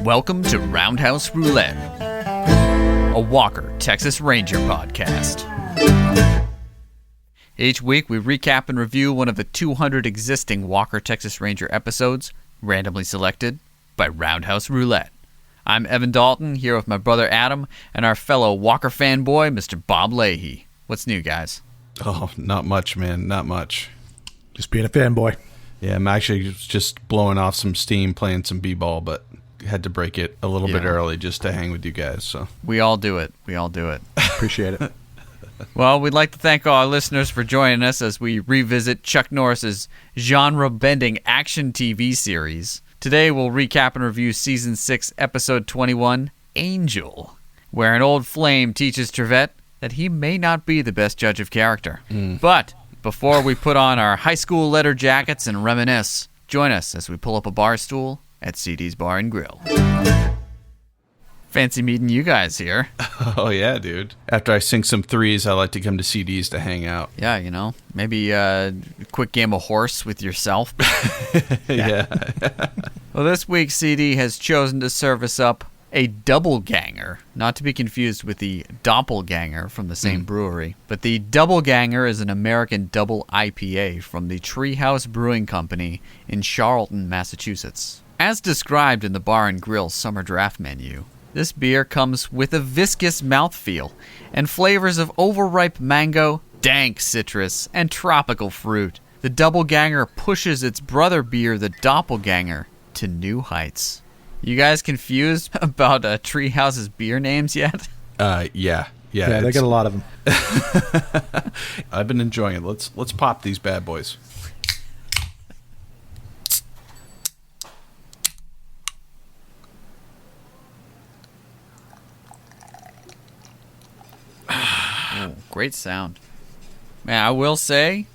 Welcome to Roundhouse Roulette, a Walker, Texas Ranger podcast. Each week, we recap and review one of the 200 existing Walker, Texas Ranger episodes, randomly selected by Roundhouse Roulette. I'm Evan Dalton, here with my brother Adam, and our fellow Walker fanboy, Mr. Bob Leahy. What's new, guys? Oh, not much, man. Not much. Just being a fanboy. Yeah, I'm actually just blowing off some steam, playing some b-ball, but had to break it a little bit early just to hang with you guys. So We all do it. Appreciate it. Well, we'd like to thank all our listeners for joining us as we revisit Chuck Norris's genre-bending action TV series. Today, we'll recap and review Season 6, Episode 21, Angel, where an old flame teaches Trivette that he may not be the best judge of character. But before we put on our high school leather jackets and reminisce, join us as we pull up a bar stool at CD's Bar and Grill. Fancy meeting you guys here. Oh, yeah, dude. After I sink some threes, I like to come to CD's to hang out. Yeah, you know, maybe a quick game of horse with yourself. Yeah. Well, this week, CD has chosen to service up a double ganger, not to be confused with the doppelganger from the same brewery. But the double ganger is an American double IPA from the Treehouse Brewing Company in Charlton, Massachusetts. As described in the Bar and Grill Summer Draft menu, this beer comes with a viscous mouthfeel and flavors of overripe mango, dank citrus, and tropical fruit. The double ganger pushes its brother beer, the doppelganger, to new heights. You guys confused about Treehouse's beer names yet? Yeah, they got a lot of them. I've been enjoying it. Let's pop these bad boys. Oh, great sound. Man, I will say,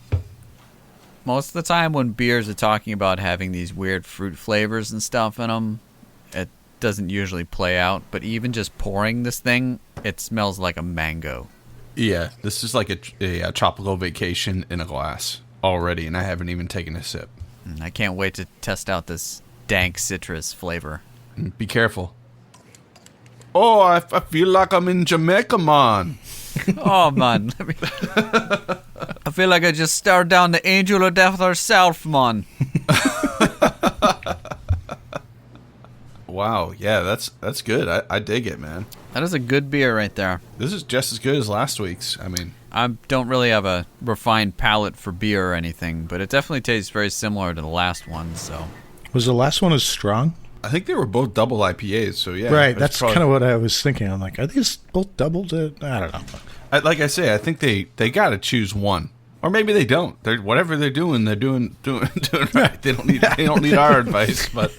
most of the time when beers are talking about having these weird fruit flavors and stuff in them, it doesn't usually play out. But even just pouring this thing, it smells like a mango. Yeah, this is like a tropical vacation in a glass already, and I haven't even taken a sip. I can't wait to test out this dank citrus flavor. Be careful. Oh, I feel like I'm in Jamaica, man. Oh, man. I feel like I just stared down the angel of death herself, man. Wow, yeah, that's good. I dig it, man. That is a good beer right there. This is just as good as last week's. I mean, I don't really have a refined palate for beer or anything, but it definitely tastes very similar to the last one, so. Was the last one as strong? I think they were both double IPAs, so yeah. Right, that's kind of what I was thinking. I'm like, are these both doubled? I don't know. Like I say, I think they got to choose one, or maybe they don't. Whatever they're doing right. They don't need our advice, but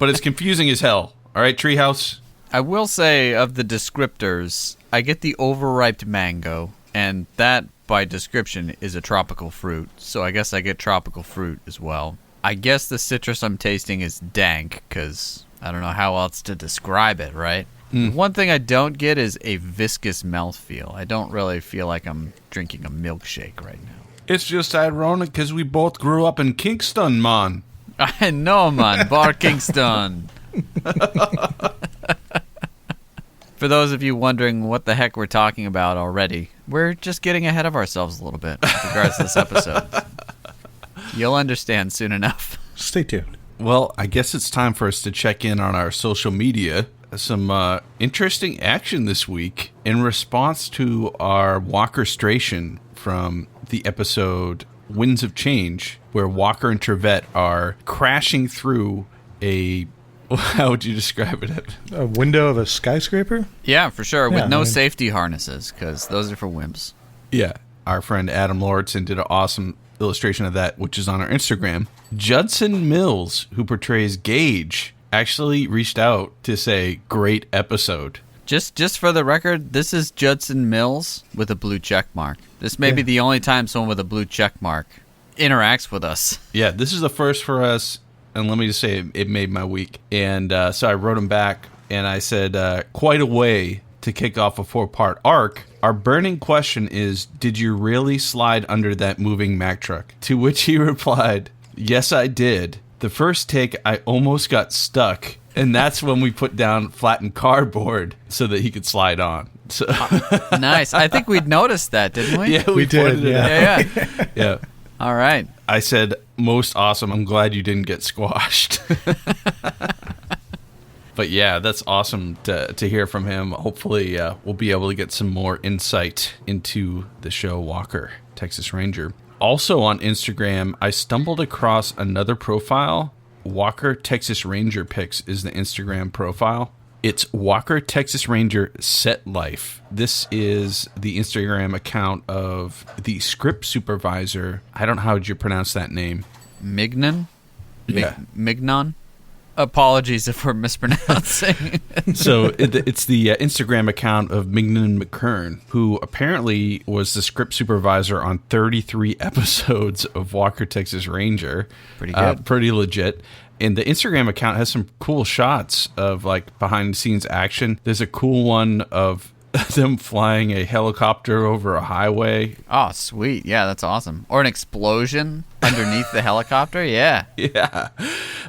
it's confusing as hell. All right, Treehouse. I will say, of the descriptors, I get the overripe mango, and that, by description, is a tropical fruit, so I guess I get tropical fruit as well. I guess the citrus I'm tasting is dank, because I don't know how else to describe it, right? One thing I don't get is a viscous mouthfeel. I don't really feel like I'm drinking a milkshake right now. It's just ironic because we both grew up in Kingston, man. I know, man. Bar Kingston. For those of you wondering what the heck we're talking about already, we're just getting ahead of ourselves a little bit with regards to this episode. You'll understand soon enough. Stay tuned. Well, I guess it's time for us to check in on our social media. Some interesting action this week in response to our Walkerstration from the episode Winds of Change, where Walker and Trivette are crashing through how would you describe it? A window of a skyscraper? Yeah, for sure, with no safety harnesses, because those are for wimps. Yeah, our friend Adam Lauritsen did an awesome illustration of that, which is on our Instagram. Judson Mills, who portrays Gage, actually reached out to say, great episode. Just for the record, this is Judson Mills with a blue check mark. This may be the only time someone with a blue check mark interacts with us. Yeah, this is the first for us, and let me just say it made my week. And so I wrote him back, and I said, quite a way to kick off a 4-part arc. Our burning question is, did you really slide under that moving Mack truck? To which he replied, yes, I did. The first take, I almost got stuck And that's when we put down flattened cardboard so that he could slide on. So Nice. I think we'd noticed that, didn't we? yeah, we did, pointed it yeah. out. Yeah. Yeah. All right. I said, most awesome. I'm glad you didn't get squashed. But yeah, that's awesome to hear from him. Hopefully, we'll be able to get some more insight into the show Walker, Texas Ranger. Also on Instagram, I stumbled across another profile. Walker Texas Ranger Pics is the Instagram profile. It's Walker Texas Ranger Set Life. This is the Instagram account of the script supervisor. I don't know how would you pronounce that name. Mignon? Yeah. Mignon? Apologies if we're mispronouncing. So it's the Instagram account of Mignon McKern, who apparently was the script supervisor on 33 episodes of Walker Texas Ranger. Pretty good. Pretty legit. And the Instagram account has some cool shots of like behind the scenes action. There's a cool one of them flying a helicopter over a highway. Oh, sweet. Yeah, that's awesome. Or an explosion underneath the helicopter. Yeah. Yeah.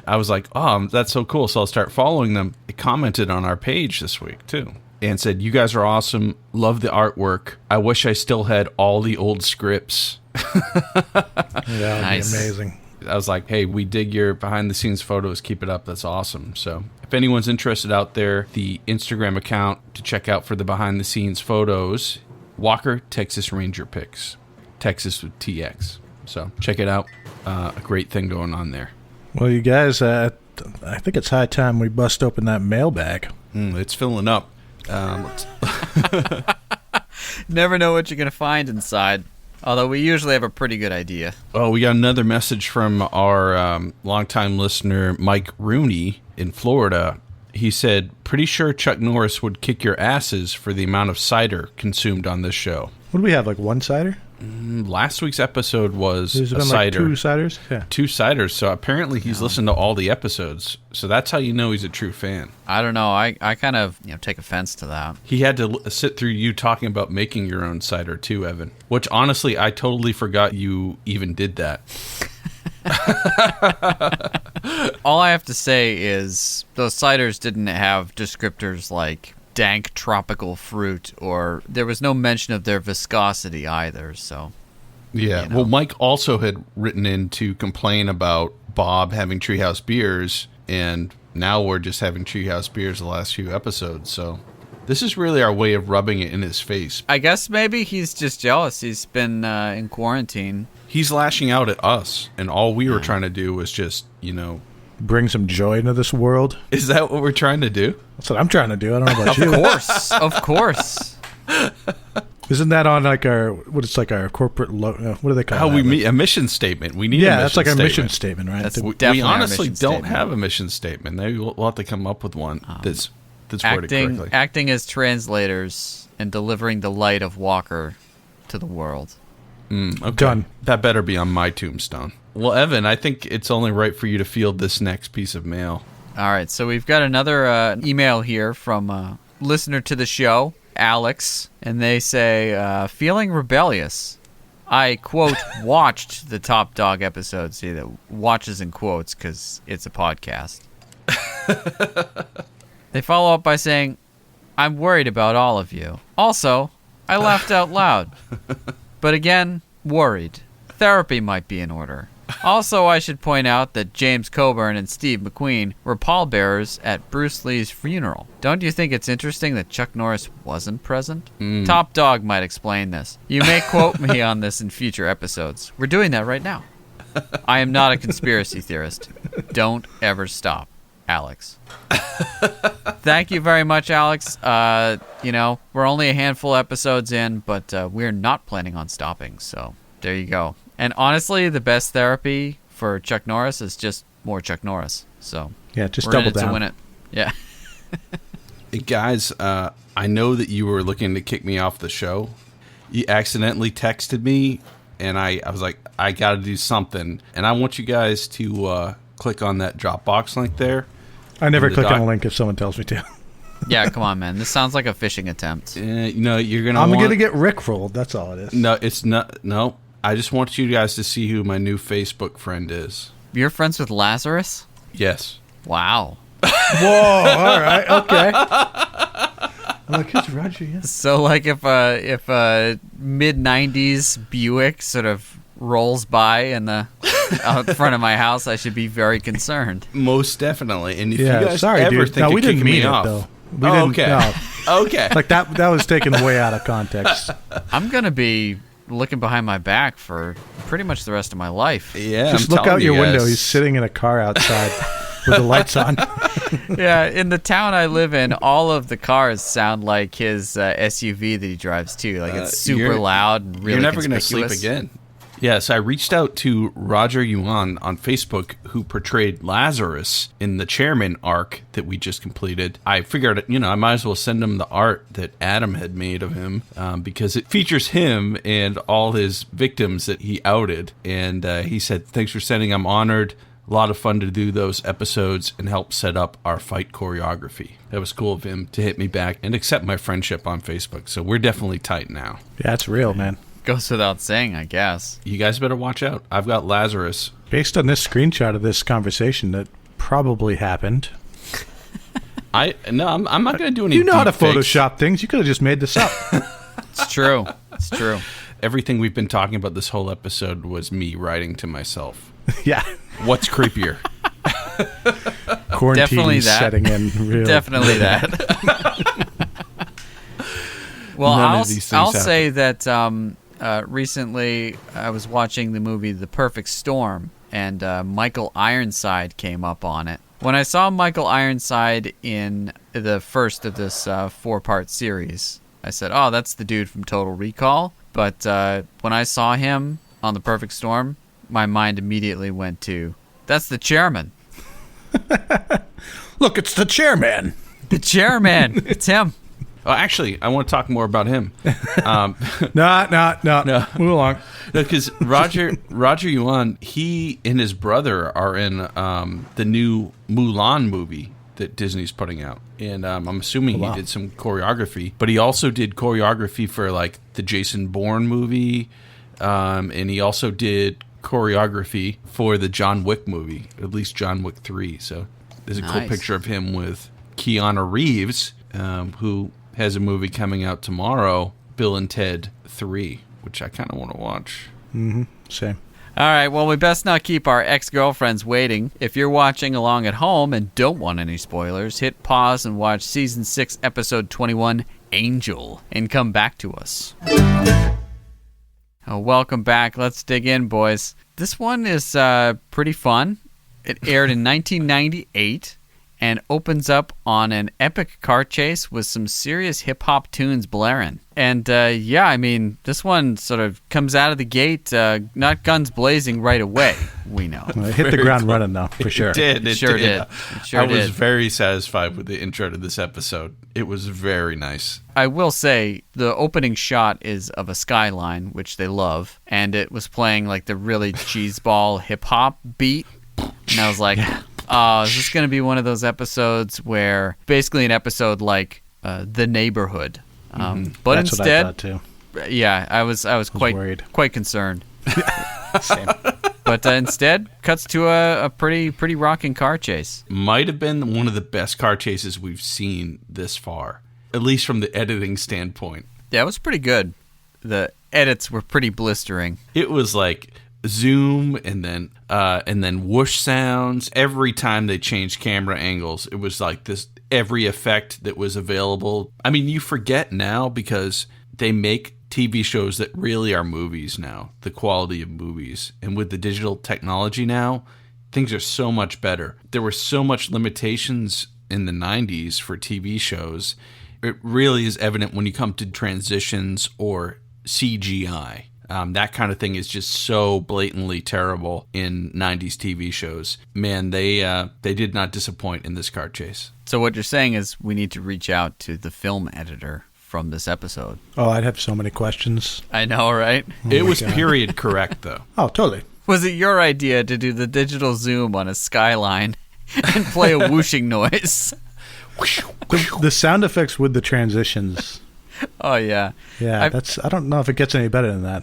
I was like, oh, that's so cool. So I'll start following them. It commented on our page this week, too, and said, you guys are awesome. Love the artwork. I wish I still had all the old scripts. Yeah, that'd Nice. be amazing. I was like, hey, we dig your behind-the-scenes photos. Keep it up. That's awesome. So if anyone's interested out there, the Instagram account to check out for the behind-the-scenes photos, Walker Texas Ranger Pics. Texas with TX. So check it out. A great thing going on there. Well, you guys, I think it's high time we bust open that mailbag. It's filling up. Never know what you're going to find inside. Although we usually have a pretty good idea. Oh, we got another message from our longtime listener, Mike Rooney in Florida. He said, pretty sure Chuck Norris would kick your asses for the amount of cider consumed on this show. What do we have, like one cider? Last week's episode was There's a been cider. like two ciders? Yeah. 2 ciders. So apparently he's listened to all the episodes. So that's how you know he's a true fan. I don't know. I kind of take offense to that. He had to sit through you talking about making your own cider too, Evan. Which honestly, I totally forgot you even did that. All I have to say is those ciders didn't have descriptors like dank tropical fruit, or there was no mention of their viscosity either, so... Yeah, You know. well, Mike also had written in to complain about Bob having Treehouse beers, and now we're just having Treehouse beers the last few episodes, so this is really our way of rubbing it in his face. I guess maybe he's just jealous. He's been in quarantine. He's lashing out at us, and all we were trying to do was just, Bring some joy into this world. is that what we're trying to do? That's what I'm trying to do. I don't know about you. Of course. Isn't that on like our our corporate what do they call How that? we meet a mission statement. We need a Yeah, mission that's like our statement. mission statement, right? That's We definitely our honestly mission don't statement. have a mission statement. Maybe we'll have to come up with one that's worded correctly. Acting as translators and delivering the light of Walker to the world. Okay. Done. That better be on my tombstone. Well, Evan, I think it's only right for you to field this next piece of mail. All right, so we've got another email here from a listener to the show, Alex, and they say, feeling rebellious. I, quote, watched the Top Dog episode. See, that watches in quotes because it's a podcast. They follow up by saying, I'm worried about all of you. Also, I laughed out loud. But again, worried. Therapy might be in order. Also, I should point out that James Coburn and Steve McQueen were pallbearers at Bruce Lee's funeral. Don't you think it's interesting that Chuck Norris wasn't present? Top Dog might explain this. You may quote me on this in future episodes. We're doing that right now. I am not a conspiracy theorist. Don't ever stop, Alex. Thank you very much, Alex. We're only a handful of episodes in, but we're not planning on stopping, so there you go. And honestly, the best therapy for Chuck Norris is just more Chuck Norris. So Yeah, just we're double in it down. to win it. Yeah. Hey, guys, I know that you were looking to kick me off the show. You accidentally texted me, and I was like, I got to do something. And I want you guys to click on that Dropbox link there. I never The click on doc- a link if someone tells me to. Yeah, come on, man. This sounds like a phishing attempt. You're gonna. I'm going to get rickrolled. That's all it is. No, it's not. No, I just want you guys to see who my new Facebook friend is. You're friends with Lazarus? Yes. Wow. Whoa! All right. Okay. I'm like, who's Roger? Yeah. So, like, if a mid '90s Buick sort of rolls by out front of my house, I should be very concerned. Most definitely. And if you Yeah. guys Sorry, ever dude. think No, of we didn't kicking mean me it off, though. We didn't. okay. No. Okay. Like that was taken way out of context. I'm gonna be looking behind my back for pretty much the rest of my life. Yeah. Just I'm look telling out your you window. guys. He's sitting in a car outside with the lights on. Yeah, in the town I live in, all of the cars sound like his SUV that he drives too. Like it's super you're- loud and really You're never going to sleep conspicuous. again. Yes, I reached out to Roger Yuan on Facebook, who portrayed Lazarus in the Chairman arc that we just completed. I figured, I might as well send him the art that Adam had made of him because it features him and all his victims that he outed. And he said, thanks for sending. I'm honored. A lot of fun to do those episodes and help set up our fight choreography. That was cool of him to hit me back and accept my friendship on Facebook. So we're definitely tight now. Yeah, it's real, man. Goes without saying, I guess. You guys better watch out. I've got Lazarus. Based on this screenshot of this conversation, that probably happened. I'm not going to do any. You know how to deep fakes. Photoshop things. You could have just made this up. It's true. It's true. Everything we've been talking about this whole episode was me writing to myself. Yeah. What's creepier? Quarantine Definitely that. setting in. Real. Definitely that. Well, None of these things I'll happen. say that recently I was watching the movie The Perfect Storm, and Michael Ironside came up on it. When I saw Michael Ironside in the first of this 4-part series, I said, oh, that's the dude from Total Recall. But when I saw him on The Perfect Storm, my mind immediately went to, that's the chairman. Look, it's the chairman. The chairman. It's him. Oh, actually, I want to talk more about him. No. Move along. Because Roger Yuan, he and his brother are in the new Mulan movie that Disney's putting out. And I'm assuming he did some choreography. But he also did choreography for, like, the Jason Bourne movie. And he also did choreography for the John Wick movie, at least John Wick 3. So there's a cool Nice. picture of him with Keanu Reeves, who has a movie coming out tomorrow, Bill and Ted 3, which I kind of want to watch. Same. All right, well, we best not keep our ex-girlfriends waiting. If you're watching along at home and don't want any spoilers, hit pause and watch Season 6, Episode 21, Angel, and come back to us. Welcome back. Let's dig in, boys. This one is pretty fun. It aired in 1998 and opens up on an epic car chase with some serious hip-hop tunes blaring. And, I mean, this one sort of comes out of the gate, not guns blazing right away, we know. Well, it hit the ground running, though, for sure. It did. It sure did. It sure I was did. very satisfied with the intro to this episode. It was very nice. I will say the opening shot is of a skyline, which they love, and it was playing like the really cheeseball hip-hop beat. And I was like, oh, is this going to be one of those episodes where basically an episode like The Neighborhood? But That's instead, what I thought, too. yeah, I was worried. quite concerned. Same. But instead, cuts to a pretty rocking car chase. Might have been one of the best car chases we've seen this far, at least from the editing standpoint. Yeah, it was pretty good. The edits were pretty blistering. It was like zoom and then whoosh sounds every time they changed camera angles. It was like this every effect that was available. I mean, you forget now because they make TV shows that really are movies now, the quality of movies. And with the digital technology now, things are so much better. There were so much limitations in the 90s for TV shows. It really is evident when you come to transitions or CGI. That kind of thing is just so blatantly terrible in 90s TV shows. Man, they did not disappoint in this car chase. So what you're saying is we need to reach out to the film editor from this episode. Oh, I'd have so many questions. I know, right? It my was God. period correct, though. Oh, totally. Was it your idea to do the digital zoom on a skyline and play a whooshing noise? The sound effects with the transitions. Oh, yeah. Yeah, I- I don't know if it gets any better than that.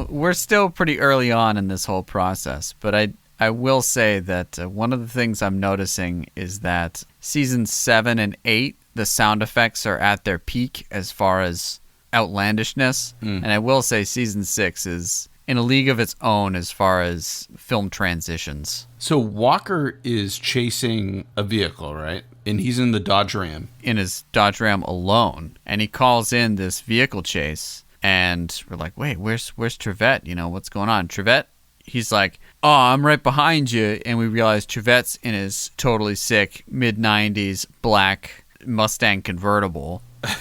We're still pretty early on in this whole process, but I I will say that one of the things I'm noticing is that season 7 and 8, the sound effects are at their peak as far as outlandishness. And I will say season 6 is in a league of its own as far as film transitions. So Walker is chasing a vehicle, right? And he's in the Dodge Ram. In his Dodge Ram alone. And he calls in this vehicle chase. And we're like, wait, where's Trivette? You know, what's going on? Trivette? He's like, oh, I'm right behind you. And we realize Trivette's in his totally sick mid-90s black Mustang convertible. And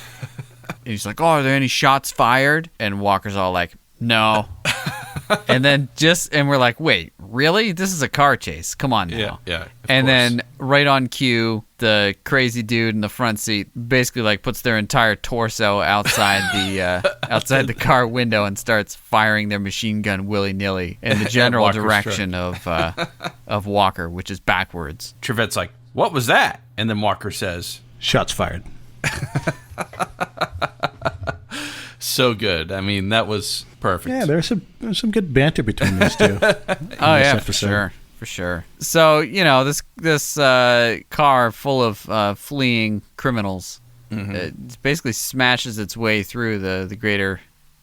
he's like, oh, are there any shots fired? And Walker's all like, no. And we're like, wait, really? This is a car chase. Come on now. Yeah. And then right on cue, the crazy dude in the front seat basically like puts their entire torso outside the car window and starts firing their machine gun willy-nilly in the general direction of Walker, which is backwards. Trivette's like, what was that? And then Walker says, shots fired. So good. I mean, that was perfect. Yeah, there's some good banter between these two. For sure. So, you know, this car full of fleeing criminals it basically smashes its way through the greater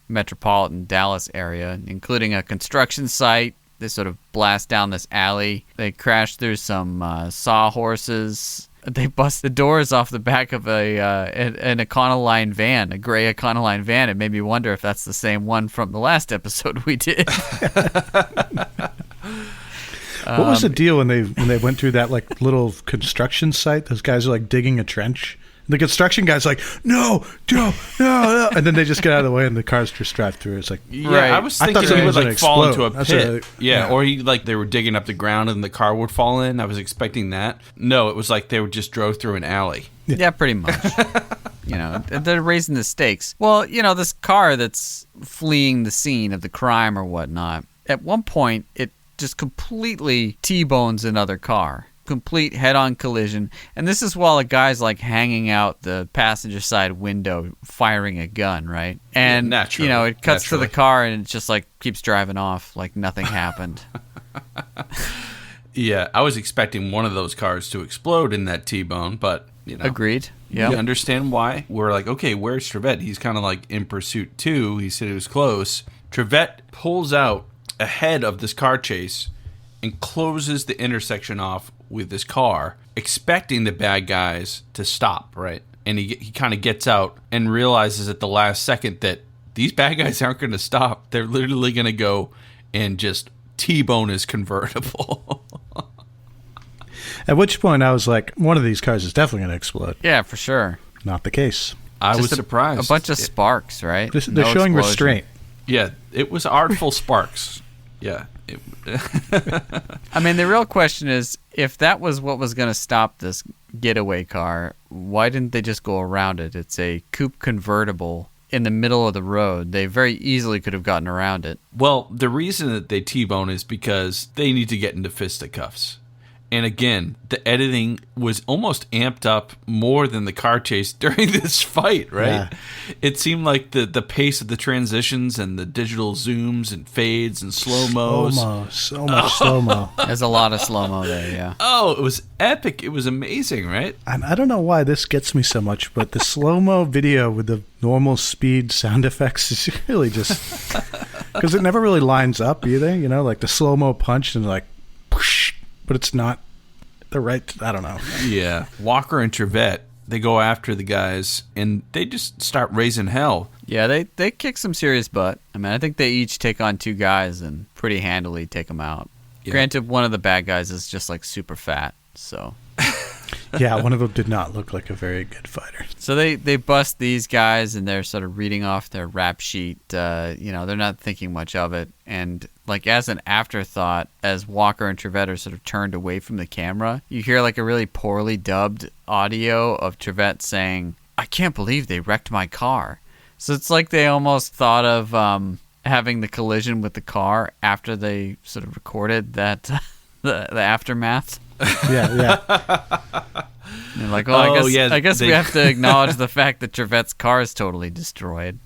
metropolitan Dallas area, including a construction site. They sort of blast down this alley. They crash through some sawhorses. They bust the doors off the back of an Econoline van, a gray Econoline van. It made me wonder if that's the same one from the last episode we did. What was the deal when they went through that like little construction site? Those guys are like digging a trench. The construction guy's like, no, and then they just get out of the way and the cars just drive through. It's like, yeah, right. I was thinking he would like fall into a pit. Yeah, or they were digging up the ground and the car would fall in. I was expecting that. No, it was like they just drove through an alley. Yeah, pretty much. You know, they're raising the stakes. Well, you know, this car that's fleeing the scene of the crime or whatnot, at one point it just completely T-bones another car. Complete head-on collision, and this is while a guy's like hanging out the passenger side window firing a gun, right? And you know, it cuts to the car and it just like keeps driving off like nothing happened. Yeah, I was expecting one of those cars to explode in that T-bone, but you know, agreed. Yeah, you understand why? We're like, okay, where's Trivette? He's kind of like in pursuit too. He said he was close. Trivette pulls out ahead of this car chase and closes the intersection off with his car, expecting the bad guys to stop, right? And he kind of gets out and realizes at the last second that these bad guys aren't going to stop. They're literally going to go and just T-bone his convertible. At which point I was like, one of these cars is definitely going to explode. Yeah, for sure. Not the case. I was surprised. A bunch of sparks, right? They're showing restraint. Yeah, it was artful sparks. Yeah. I mean, the real question is, if that was what was going to stop this getaway car, why didn't they just go around it? It's a coupe convertible in the middle of the road. They very easily could have gotten around it. Well, the reason that they T-bone is because they need to get into fisticuffs. And again, the editing was almost amped up more than the car chase during this fight, right? Yeah. It seemed like the pace of the transitions and the digital zooms and fades and slow-mos. So much slow-mo. There's a lot of slow-mo there, yeah. Oh, it was epic. It was amazing, right? I don't know why this gets me so much, but the slow-mo video with the normal speed sound effects is really just... Because it never really lines up either, you know? Like the slow-mo punch and like... Whoosh, but it's not the right, I don't know. Yeah. Walker and Trivette, they go after the guys, and they just start raising hell. Yeah, they kick some serious butt. I mean, I think they each take on two guys and pretty handily take them out. Yeah. Granted, one of the bad guys is just like super fat, so... Yeah, one of them did not look like a very good fighter. So they bust these guys, and they're sort of reading off their rap sheet. You know, they're not thinking much of it. And like as an afterthought, as Walker and Trivette are sort of turned away from the camera, you hear like a really poorly dubbed audio of Trivette saying, "I can't believe they wrecked my car." So it's like they almost thought of having the collision with the car after they sort of recorded that the aftermath. Yeah. They're like, well, I guess we have to acknowledge the fact that Trivette's car is totally destroyed.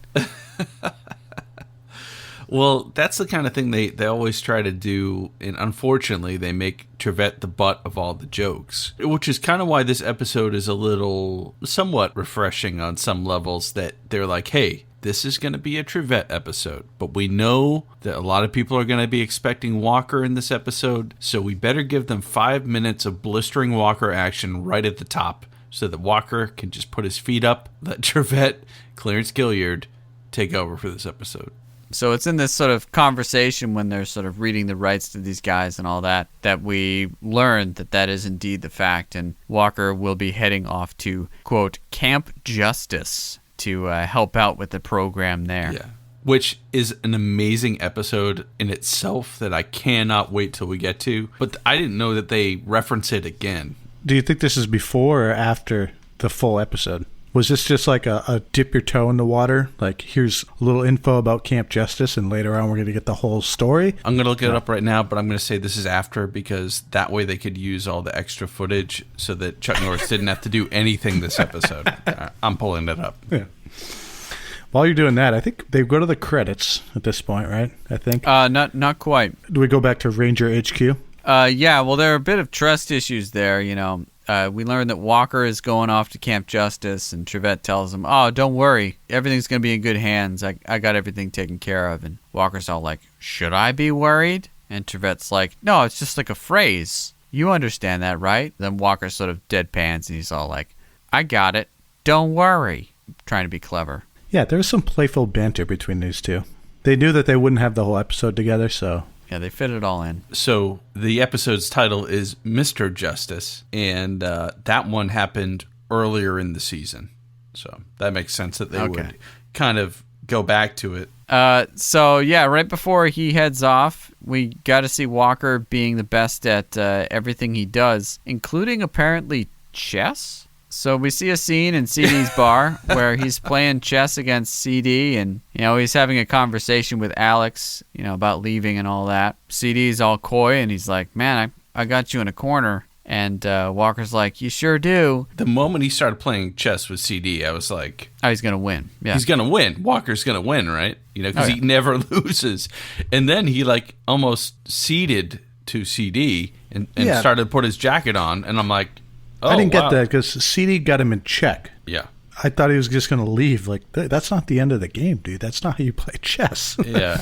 Well, that's the kind of thing they always try to do, and unfortunately, they make Trivette the butt of all the jokes, which is kind of why this episode is a little somewhat refreshing on some levels, that they're like, hey, this is going to be a Trivette episode, but we know that a lot of people are going to be expecting Walker in this episode, so we better give them 5 minutes of blistering Walker action right at the top, so that Walker can just put his feet up, let Trivette, Clarence Gilliard, take over for this episode. So it's in this sort of conversation when they're sort of reading the rights to these guys and all that, that we learn that that is indeed the fact. And Walker will be heading off to, quote, Camp Justice to help out with the program there. Yeah. Which is an amazing episode in itself that I cannot wait till we get to. But I didn't know that they reference it again. Do you think this is before or after the full episode? Was this just like a dip your toe in the water? Like, here's a little info about Camp Justice, and later on we're going to get the whole story? I'm going to look it up right now, but I'm going to say this is after, because that way they could use all the extra footage so that Chuck Norris didn't have to do anything this episode. I'm pulling it up. Yeah. While you're doing that, I think they go to the credits at this point, right? I think. Not quite. Do we go back to Ranger HQ? Yeah, well, there are a bit of trust issues there, you know. We learned that Walker is going off to Camp Justice, and Trivette tells him, oh, don't worry. Everything's going to be in good hands. I got everything taken care of. And Walker's all like, should I be worried? And Trivette's like, no, it's just like a phrase. You understand that, right? Then Walker sort of deadpans, and he's all like, I got it. Don't worry. Trying to be clever. Yeah, there was some playful banter between these two. They knew that they wouldn't have the whole episode together, so... Yeah, they fit it all in. So the episode's title is Mr. Justice, and that one happened earlier in the season. So that makes sense that they would kind of go back to it. So, yeah, right before he heads off, we got to see Walker being the best at everything he does, including apparently chess. So we see a scene in CD's bar where he's playing chess against CD, and, you know, he's having a conversation with Alex, you know, about leaving and all that. CD's all coy, and he's like, man, I got you in a corner. And Walker's like, you sure do. The moment he started playing chess with CD, I was like... Oh, he's going to win. Yeah. He's going to win. Walker's going to win, right? You know, because he never loses. And then he, like, almost ceded to CD and started to put his jacket on, and I'm like... Oh, I didn't get that because CD got him in check. Yeah. I thought he was just going to leave. Like, that's not the end of the game, dude. That's not how you play chess. Yeah.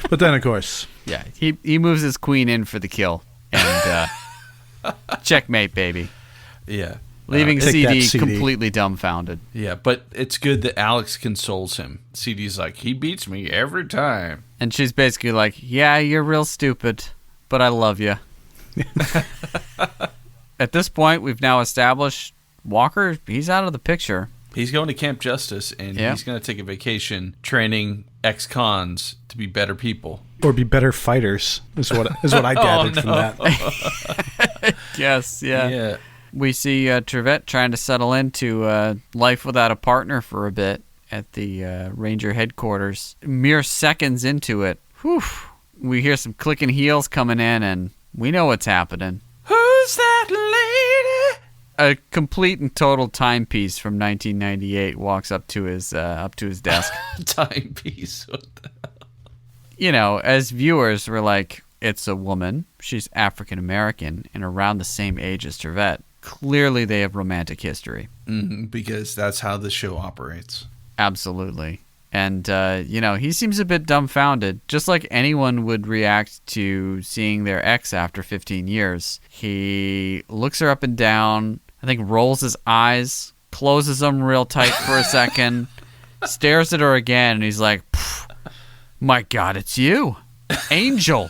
But then, of course. Yeah, he moves his queen in for the kill. And checkmate, baby. Yeah. Leaving CD completely dumbfounded. Yeah, but it's good that Alex consoles him. CD's like, he beats me every time. And she's basically like, yeah, you're real stupid, but I love you. At this point, we've now established Walker, he's out of the picture. He's going to Camp Justice, and he's going to take a vacation training ex-cons to be better people. Or be better fighters, is what I gathered from that. Yes, yeah. We see Trivette trying to settle into life without a partner for a bit at the Ranger headquarters. Mere seconds into it, we hear some clicking heels coming in, and we know what's happening. Who's that lady? A complete and total timepiece from 1998 walks up to his desk. Timepiece? What the hell? You know, as viewers, we're like, it's a woman. She's African American and around the same age as Trivette. Clearly, they have romantic history. Because that's how the show operates. Absolutely. And, you know, he seems a bit dumbfounded, just like anyone would react to seeing their ex after 15 years. He looks her up and down, I think rolls his eyes, closes them real tight for a second, stares at her again, and he's like, my God, it's you, Angel.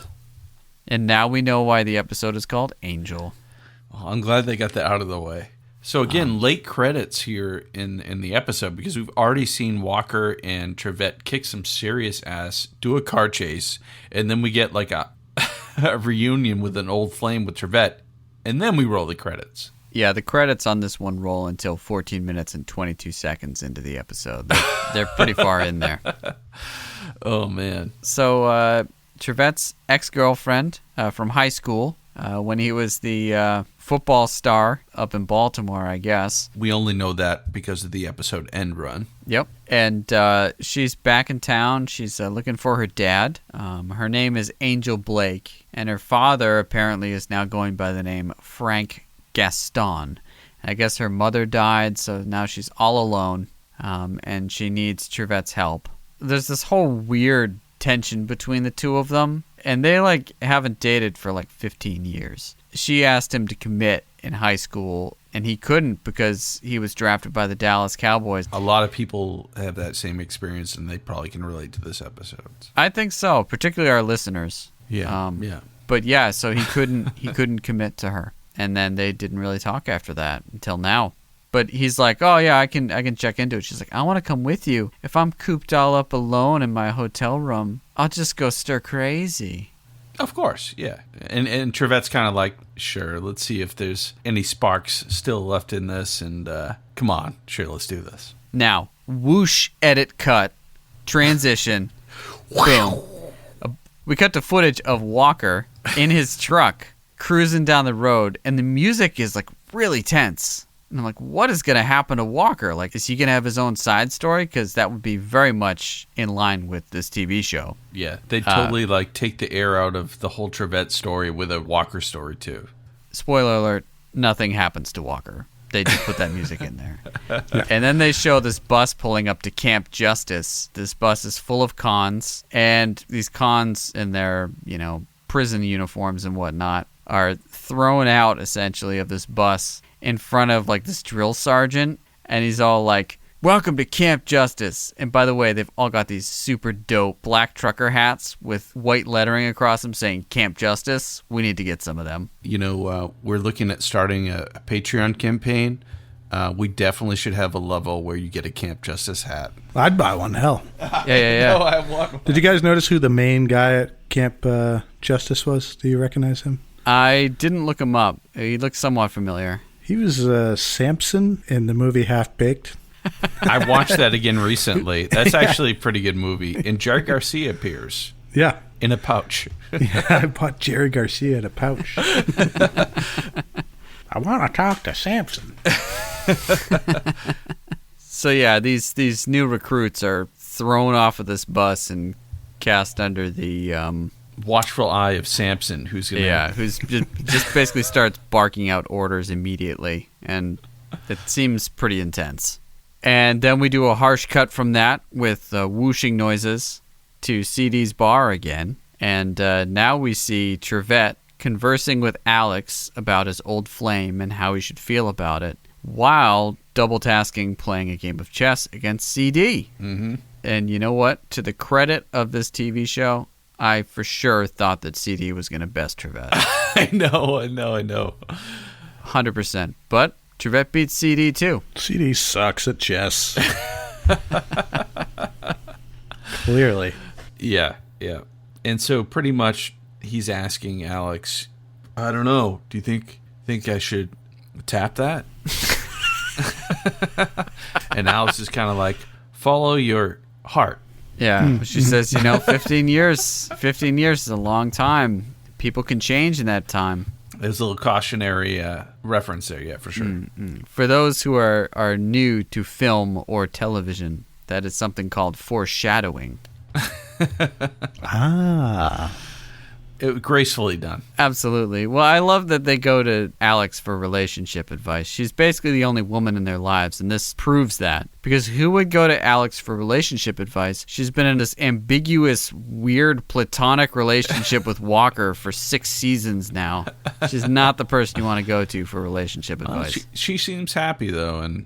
And now we know why the episode is called Angel. Well, I'm glad they got that out of the way. So again, late credits here in the episode, because we've already seen Walker and Trivette kick some serious ass, do a car chase, and then we get like a reunion with an old flame with Trivette, and then we roll the credits. Yeah, the credits on this one roll until 14 minutes and 22 seconds into the episode. They're pretty far in there. Oh, man. So Trivette's ex-girlfriend from high school when he was the football star up in Baltimore, I guess. We only know that because of the episode End Run. Yep. And she's back in town. She's looking for her dad. Her name is Angel Blake, and her father apparently is now going by the name Frank Gaston. And I guess her mother died, so now she's all alone, and she needs Trivette's help. There's this whole weird tension between the two of them, and they haven't dated for 15 years. She asked him to commit in high school, and he couldn't because he was drafted by the Dallas Cowboys. A lot of people have that same experience, and they probably can relate to this episode. I think so, particularly our listeners. Yeah. But yeah, so he couldn't commit to her, and then they didn't really talk after that until now. But he's like, oh yeah, I can check into it. She's like, I want to come with you. If I'm cooped all up alone in my hotel room, I'll just go stir crazy. Of course, yeah. And Trivette's kind of like, sure, let's see if there's any sparks still left in this, and come on, sure, let's do this. Now, whoosh, edit, cut, transition, boom. We cut to footage of Walker in his truck cruising down the road, and the music is really tense. And I'm like, what is going to happen to Walker? Is he going to have his own side story? Because that would be very much in line with this TV show. Yeah, they totally take the air out of the whole Trivette story with a Walker story too. Spoiler alert, nothing happens to Walker. They just put that music in there. And then they show this bus pulling up to Camp Justice. This bus is full of cons, and these cons in their, prison uniforms and whatnot are thrown out essentially of this bus in front of this drill sergeant, and he's all like, welcome to Camp Justice. And by the way, they've all got these super dope black trucker hats with white lettering across them saying Camp Justice. We need to get some of them. We're looking at starting a Patreon campaign. We definitely should have a level where you get a Camp Justice hat. I'd buy one, hell. Yeah. No, I want one. Did you guys notice who the main guy at Camp Justice was? Do you recognize him? I didn't look him up. He looked somewhat familiar. He was Samson in the movie Half Baked. I watched that again recently. That's actually a pretty good movie. And Jerry Garcia appears. Yeah. In a pouch. Yeah, I bought Jerry Garcia in a pouch. I want to talk to Samson. So yeah, these new recruits are thrown off of this bus and cast under the watchful eye of Samson, who's just basically starts barking out orders immediately, and it seems pretty intense. And then we do a harsh cut from that with whooshing noises to CD's bar again, and now we see Trivette conversing with Alex about his old flame and how he should feel about it, while double tasking playing a game of chess against CD. Mm-hmm. And you know what? To the credit of this TV show, I for sure thought that CD was going to best Trivette. I know. 100%. But Trivette beats CD too. CD sucks at chess. Clearly. Yeah. And so pretty much he's asking Alex, I don't know, do you think I should tap that? And Alex is kind of like, follow your heart. Yeah, she says, 15 years is a long time. People can change in that time. There's a little cautionary reference there, yeah, for sure. Mm-hmm. For those who are new to film or television, that is something called foreshadowing. Gracefully done. Absolutely. Well, I love that they go to Alex for relationship advice. She's basically the only woman in their lives, and this proves that. Because who would go to Alex for relationship advice? She's been in this ambiguous, weird, platonic relationship with Walker for 6 seasons now. She's not the person you want to go to for relationship advice. She seems happy, though, and,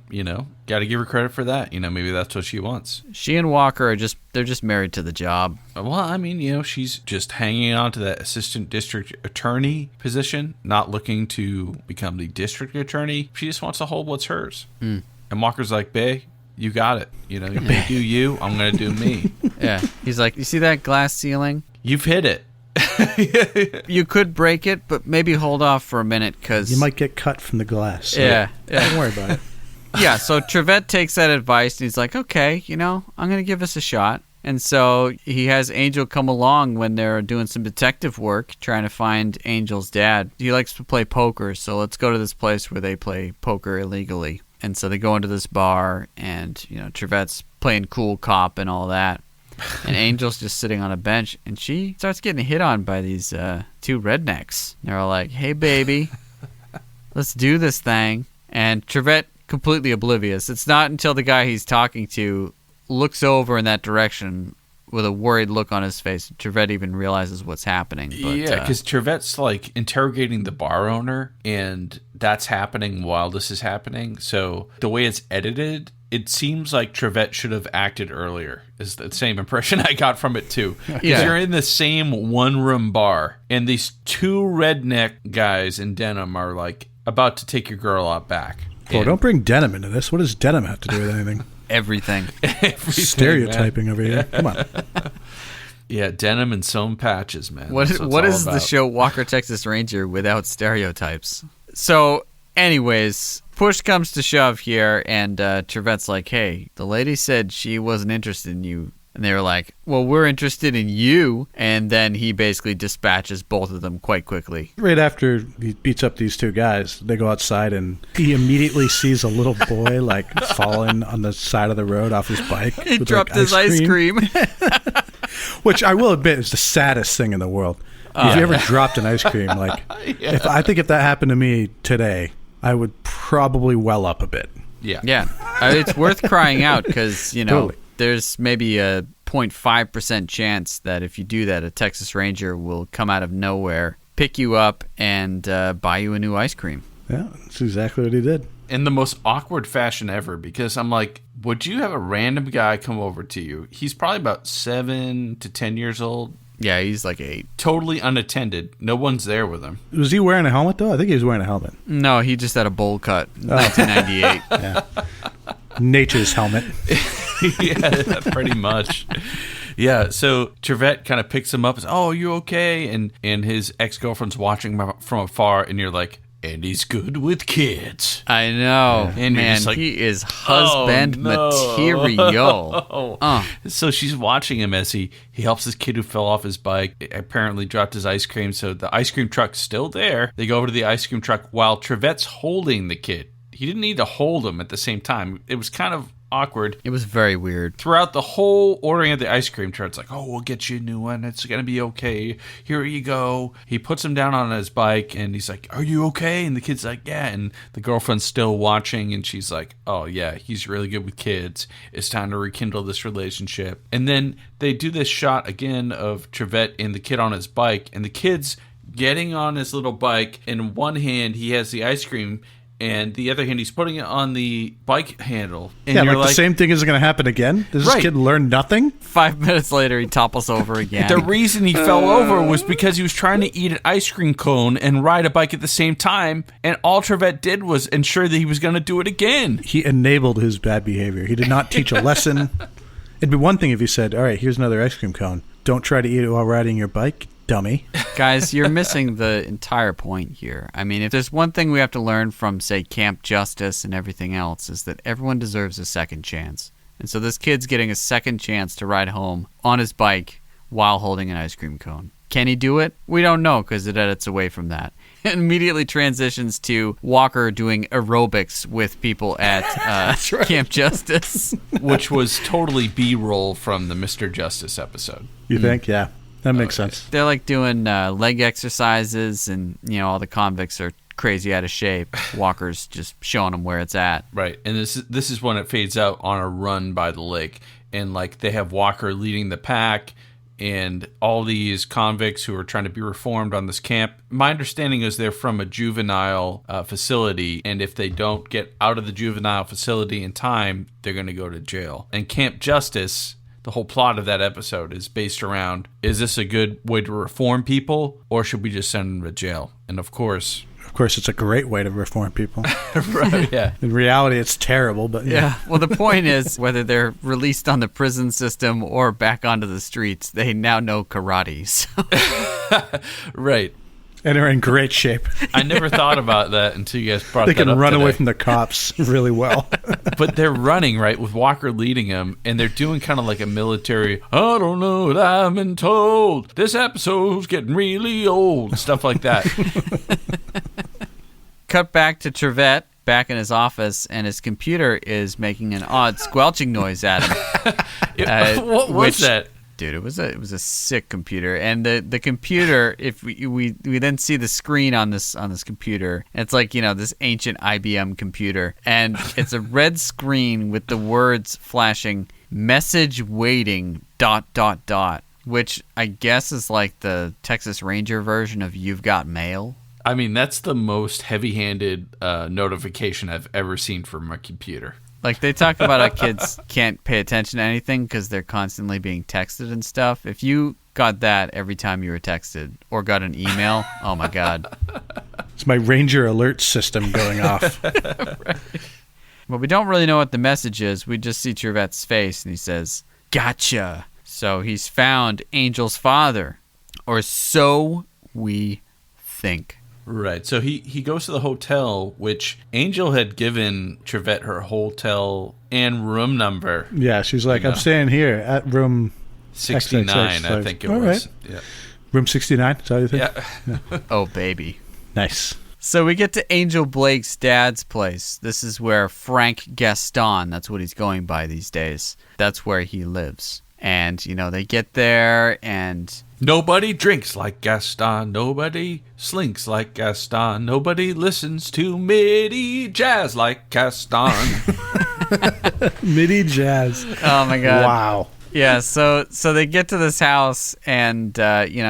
got to give her credit for that. Maybe that's what she wants. She and Walker they're just married to the job. Well, I mean, she's just hanging on to that assistant district attorney position, not looking to become the district attorney. She just wants to hold what's hers. And Walker's like, bae, you got it. You do you, I'm going to do me. Yeah. He's like, you see that glass ceiling? You've hit it. You could break it, but maybe hold off for a minute because you might get cut from the glass. So yeah. Don't worry about it. Yeah, so Trivette takes that advice and he's like, okay, I'm going to give this a shot. And so he has Angel come along when they're doing some detective work, trying to find Angel's dad. He likes to play poker, so let's go to this place where they play poker illegally. And so they go into this bar, and, Trivette's playing cool cop and all that. And Angel's just sitting on a bench, and she starts getting hit on by these two rednecks. They're all like, hey, baby, let's do this thing. And Trivette, completely oblivious. It's not until the guy he's talking to looks over in that direction with a worried look on his face, Trivette even realizes what's happening. But, yeah, because Trivette's like interrogating the bar owner, and that's happening while this is happening. So the way it's edited, it seems like Trivette should have acted earlier, is the same impression I got from it too. Because you're in the same one-room bar, and these two redneck guys in denim are like about to take your girl out back. Well, don't bring denim into this. What does denim have to do with anything? Everything. Stereotyping over here. Come on. Yeah, denim and sewn patches, man. What is the show Walker, Texas Ranger without stereotypes? So, anyways, push comes to shove here, and Trivette's like, hey, the lady said she wasn't interested in you. And they were like, well, we're interested in you. And then he basically dispatches both of them quite quickly. Right after he beats up these two guys, they go outside, and he immediately sees a little boy like falling on the side of the road off his bike. He dropped his ice cream. Which I will admit is the saddest thing in the world. If you ever dropped an ice cream, like, I think if that happened to me today, I would probably well up a bit. Yeah. Yeah. It's worth crying out because, Totally. There's maybe a 0.5% chance that if you do that, a Texas Ranger will come out of nowhere, pick you up, and buy you a new ice cream. Yeah, that's exactly what he did. In the most awkward fashion ever, because I'm like, would you have a random guy come over to you? He's probably about 7 to 10 years old. Yeah, he's like 8. Totally unattended. No one's there with him. Was he wearing a helmet, though? I think he was wearing a helmet. No, he just had a bowl cut. 1998. Yeah. Nature's helmet. Yeah, pretty much. Yeah, so Trivette kind of picks him up and says, oh, you okay? And his ex-girlfriend's watching him from afar, and you're like, and he's good with kids. I know. And you're man, just like, he is husband no. material. So she's watching him as he helps this kid who fell off his bike, apparently dropped his ice cream, so the ice cream truck's still there. They go over to the ice cream truck while Trivette's holding the kid. He didn't need to hold him at the same time. It was kind of awkward. It was very weird. Throughout the whole ordering of the ice cream truck, it's like, oh, we'll get you a new one. It's going to be okay. Here you go. He puts him down on his bike, and he's like, are you okay? And the kid's like, yeah. And the girlfriend's still watching, and she's like, oh, yeah, he's really good with kids. It's time to rekindle this relationship. And then they do this shot again of Trivette and the kid on his bike, and the kid's getting on his little bike. In one hand, he has the ice cream, and the other hand, he's putting it on the bike handle. And Yeah, you're like the same thing is going to happen again? Does this Right. kid learn nothing? 5 minutes later, he topples over again. The reason he fell over was because he was trying to eat an ice cream cone and ride a bike at the same time, and all Trivette did was ensure that he was going to do it again. He enabled his bad behavior. He did not teach a lesson. It'd be one thing if he said, all right, here's another ice cream cone. Don't try to eat it while riding your bike, dummy. Guys, you're missing the entire point here. I mean, if there's one thing we have to learn from, say, Camp Justice and everything else, is that everyone deserves a second chance. And so this kid's getting a second chance to ride home on his bike while holding an ice cream cone. Can he do it? We don't know because it edits away from that. It immediately transitions to Walker doing aerobics with people at Camp Justice. Which was totally B-roll from the Mr. Justice episode. You think? Yeah. That makes sense. They're like doing leg exercises, and all the convicts are crazy out of shape. Walker's just showing them where it's at. Right, and this is when it fades out on a run by the lake, and like they have Walker leading the pack, and all these convicts who are trying to be reformed on this camp. My understanding is they're from a juvenile facility, and if they don't get out of the juvenile facility in time, they're going to go to jail. And Camp Justice, the whole plot of that episode is based around, is this a good way to reform people, or should we just send them to jail? And of course, it's a great way to reform people. right, yeah. In reality, it's terrible, but Yeah. Well, the point is, whether they're released on the prison system or back onto the streets, they now know karate. So. Right. And they're in great shape. I never thought about that until you guys brought They that up can run today. away from the cops really well. But they're running, right, with Walker leading them, and they're doing kind of like a military, I don't know what I've been told. This episode's getting really old. Stuff like that. Cut back to Trivette, back in his office, and his computer is making an odd squelching noise at him. What was that? Dude, it was a sick computer, and the computer. If we then see the screen on this computer, it's like this ancient IBM computer, and it's a red screen with the words flashing, "Message waiting ... which I guess is like the Texas Ranger version of "You've got mail." I mean, that's the most heavy-handed notification I've ever seen from a computer. Like, they talk about how kids can't pay attention to anything because they're constantly being texted and stuff. If you got that every time you were texted or got an email, oh my God. It's my Ranger alert system going off. Right. Well, we don't really know what the message is. We just see Trivette's face, and he says, "Gotcha." So he's found Angel's father, or so we think. Right. So he goes to the hotel, which Angel had given Trivette her hotel and room number. Yeah, she's like, I'm staying here at room 69, XXX. I think it All was. right. Yeah. Room 69, is that what you think? Yeah. Oh, baby. Nice. So we get to Angel Blake's dad's place. This is where Frank Gaston, that's what he's going by these days, that's where he lives. And, they get there, and Nobody drinks like Gaston. Nobody slinks like Gaston. Nobody listens to MIDI jazz like Gaston. MIDI jazz. oh my God. Wow. Yeah, so they get to this house, and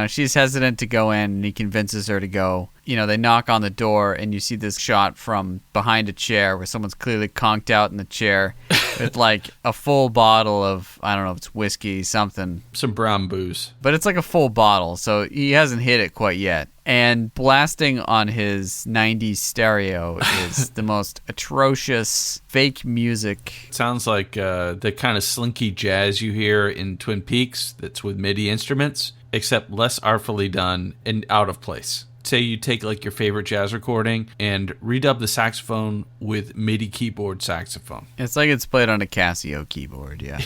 she's hesitant to go in, and he convinces her to go. They knock on the door, and you see this shot from behind a chair where someone's clearly conked out in the chair with like a full bottle of, I don't know if it's whiskey, something. Some brown booze. But it's like a full bottle, so he hasn't hit it quite yet. And blasting on his 90s stereo is the most atrocious fake music. Sounds like the kind of slinky jazz you hear in Twin Peaks that's with MIDI instruments, except less artfully done and out of place. Say you take like your favorite jazz recording and redub the saxophone with MIDI keyboard saxophone. It's like it's played on a Casio keyboard, yeah.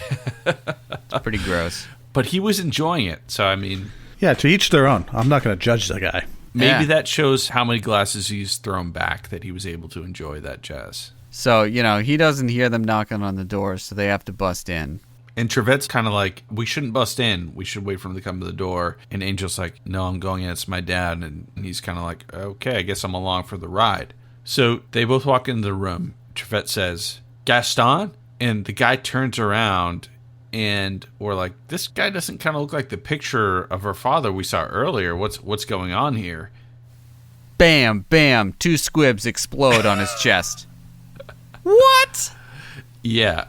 It's pretty gross. But he was enjoying it, so I mean... Yeah, to each their own. I'm not going to judge the guy. Maybe that shows how many glasses he's thrown back that he was able to enjoy that jazz. So, he doesn't hear them knocking on the door, so they have to bust in. And Trivette's kind of like, we shouldn't bust in. We should wait for him to come to the door. And Angel's like, no, I'm going in. It's my dad. And he's kind of like, okay, I guess I'm along for the ride. So they both walk into the room. Trivette says, Gaston? And the guy turns around and we're like, this guy doesn't kind of look like the picture of her father we saw earlier. What's going on here? Bam, bam, 2 squibs explode on his chest. What? Yeah.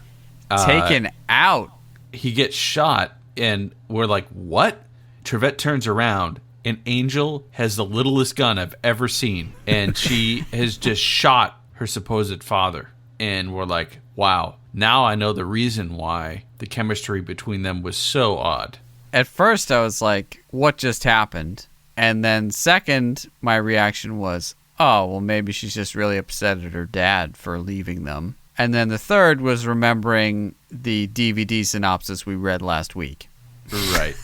Taken out. He gets shot, and we're like, what? Trivette turns around, and Angel has the littlest gun I've ever seen, and she has just shot her supposed father. And we're like, wow, now I know the reason why the chemistry between them was so odd. At first, I was like, what just happened? And then second, my reaction was, oh, well, maybe she's just really upset at her dad for leaving them. And then the third was remembering the DVD synopsis we read last week. Right.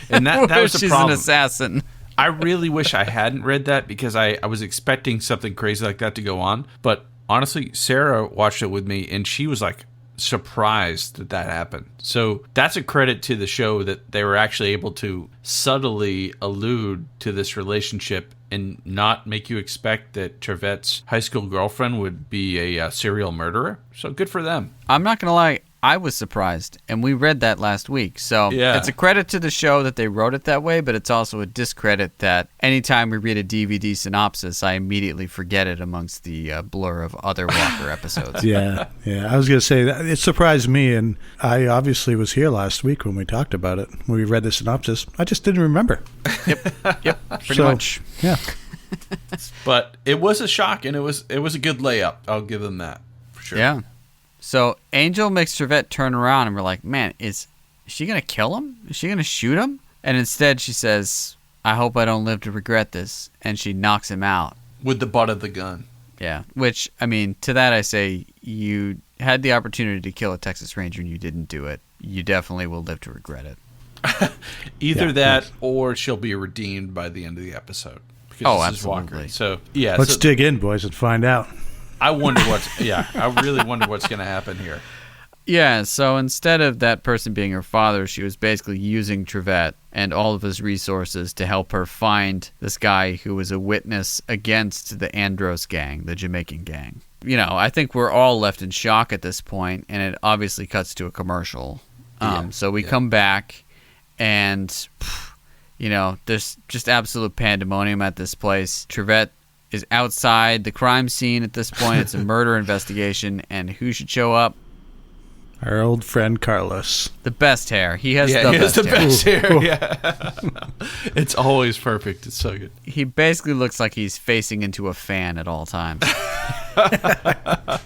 And that was the she's problem. An assassin. I really wish I hadn't read that because I was expecting something crazy like that to go on. But honestly, Sarah watched it with me, and she was like surprised that happened. So that's a credit to the show that they were actually able to subtly allude to this relationship and not make you expect that Trivette's high school girlfriend would be a serial murderer. So good for them. I'm not going to lie. I was surprised, and we read that last week. So Yeah. It's a credit to the show that they wrote it that way, but it's also a discredit that anytime we read a DVD synopsis, I immediately forget it amongst the blur of other Walker episodes. Yeah. I was going to say, that it surprised me, and I obviously was here last week when we talked about it. When we read the synopsis, I just didn't remember. Yep, pretty much. Yeah. But it was a shock, and it was a good layup. I'll give them that for sure. Yeah. So Angel makes Trivette turn around, and we're like, man, is she going to kill him? Is she going to shoot him? And instead she says, I hope I don't live to regret this. And she knocks him out. With the butt of the gun. Yeah, which, I mean, to that I say, you had the opportunity to kill a Texas Ranger and you didn't do it. You definitely will live to regret it. Either that or she'll be redeemed by the end of the episode. Because this absolutely. Is Walker. So, yeah. Let's dig in, boys, and find out. I really wonder what's going to happen here. Yeah, so instead of that person being her father, she was basically using Trivette and all of his resources to help her find this guy who was a witness against the Andros gang, the Jamaican gang. You know, I think we're all left in shock at this point, and it obviously cuts to a commercial. So we come back, and, you know, there's just absolute pandemonium at this place. Trivette is outside the crime scene at this point. It's a murder investigation, and who should show up? Our old friend Carlos. The best hair. He has the best hair. Yeah. It's always perfect. It's so good. He basically looks like he's facing into a fan at all times. Yeah,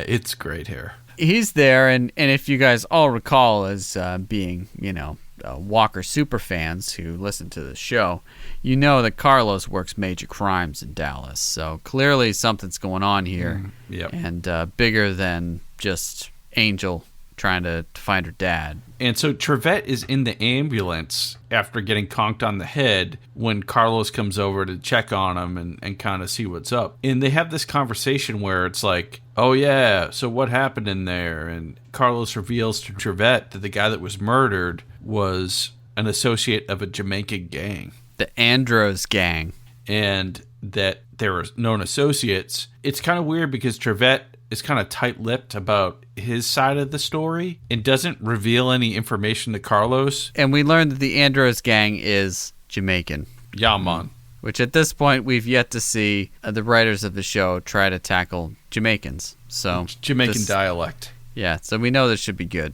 it's great hair. He's there, and if you guys all recall as being, you know, Walker super fans who listen to the show, you know that Carlos works major crimes in Dallas. So clearly something's going on here. Yep. And bigger than just Angel trying to find her dad. And so Trivette is in the ambulance after getting conked on the head when Carlos comes over to check on him and kind of see what's up. And they have this conversation where it's like, oh yeah, so what happened in there? And Carlos reveals to Trivette that the guy that was murdered was an associate of a Jamaican gang. The Andros gang. And that they were known associates. It's kind of weird because Trivette is kind of tight-lipped about his side of the story and doesn't reveal any information to Carlos. And we learned that the Andros gang is Jamaican. Yeah, man. Which at this point we've yet to see the writers of the show try to tackle Jamaicans. So Jamaican dialect. Yeah, so we know this should be good.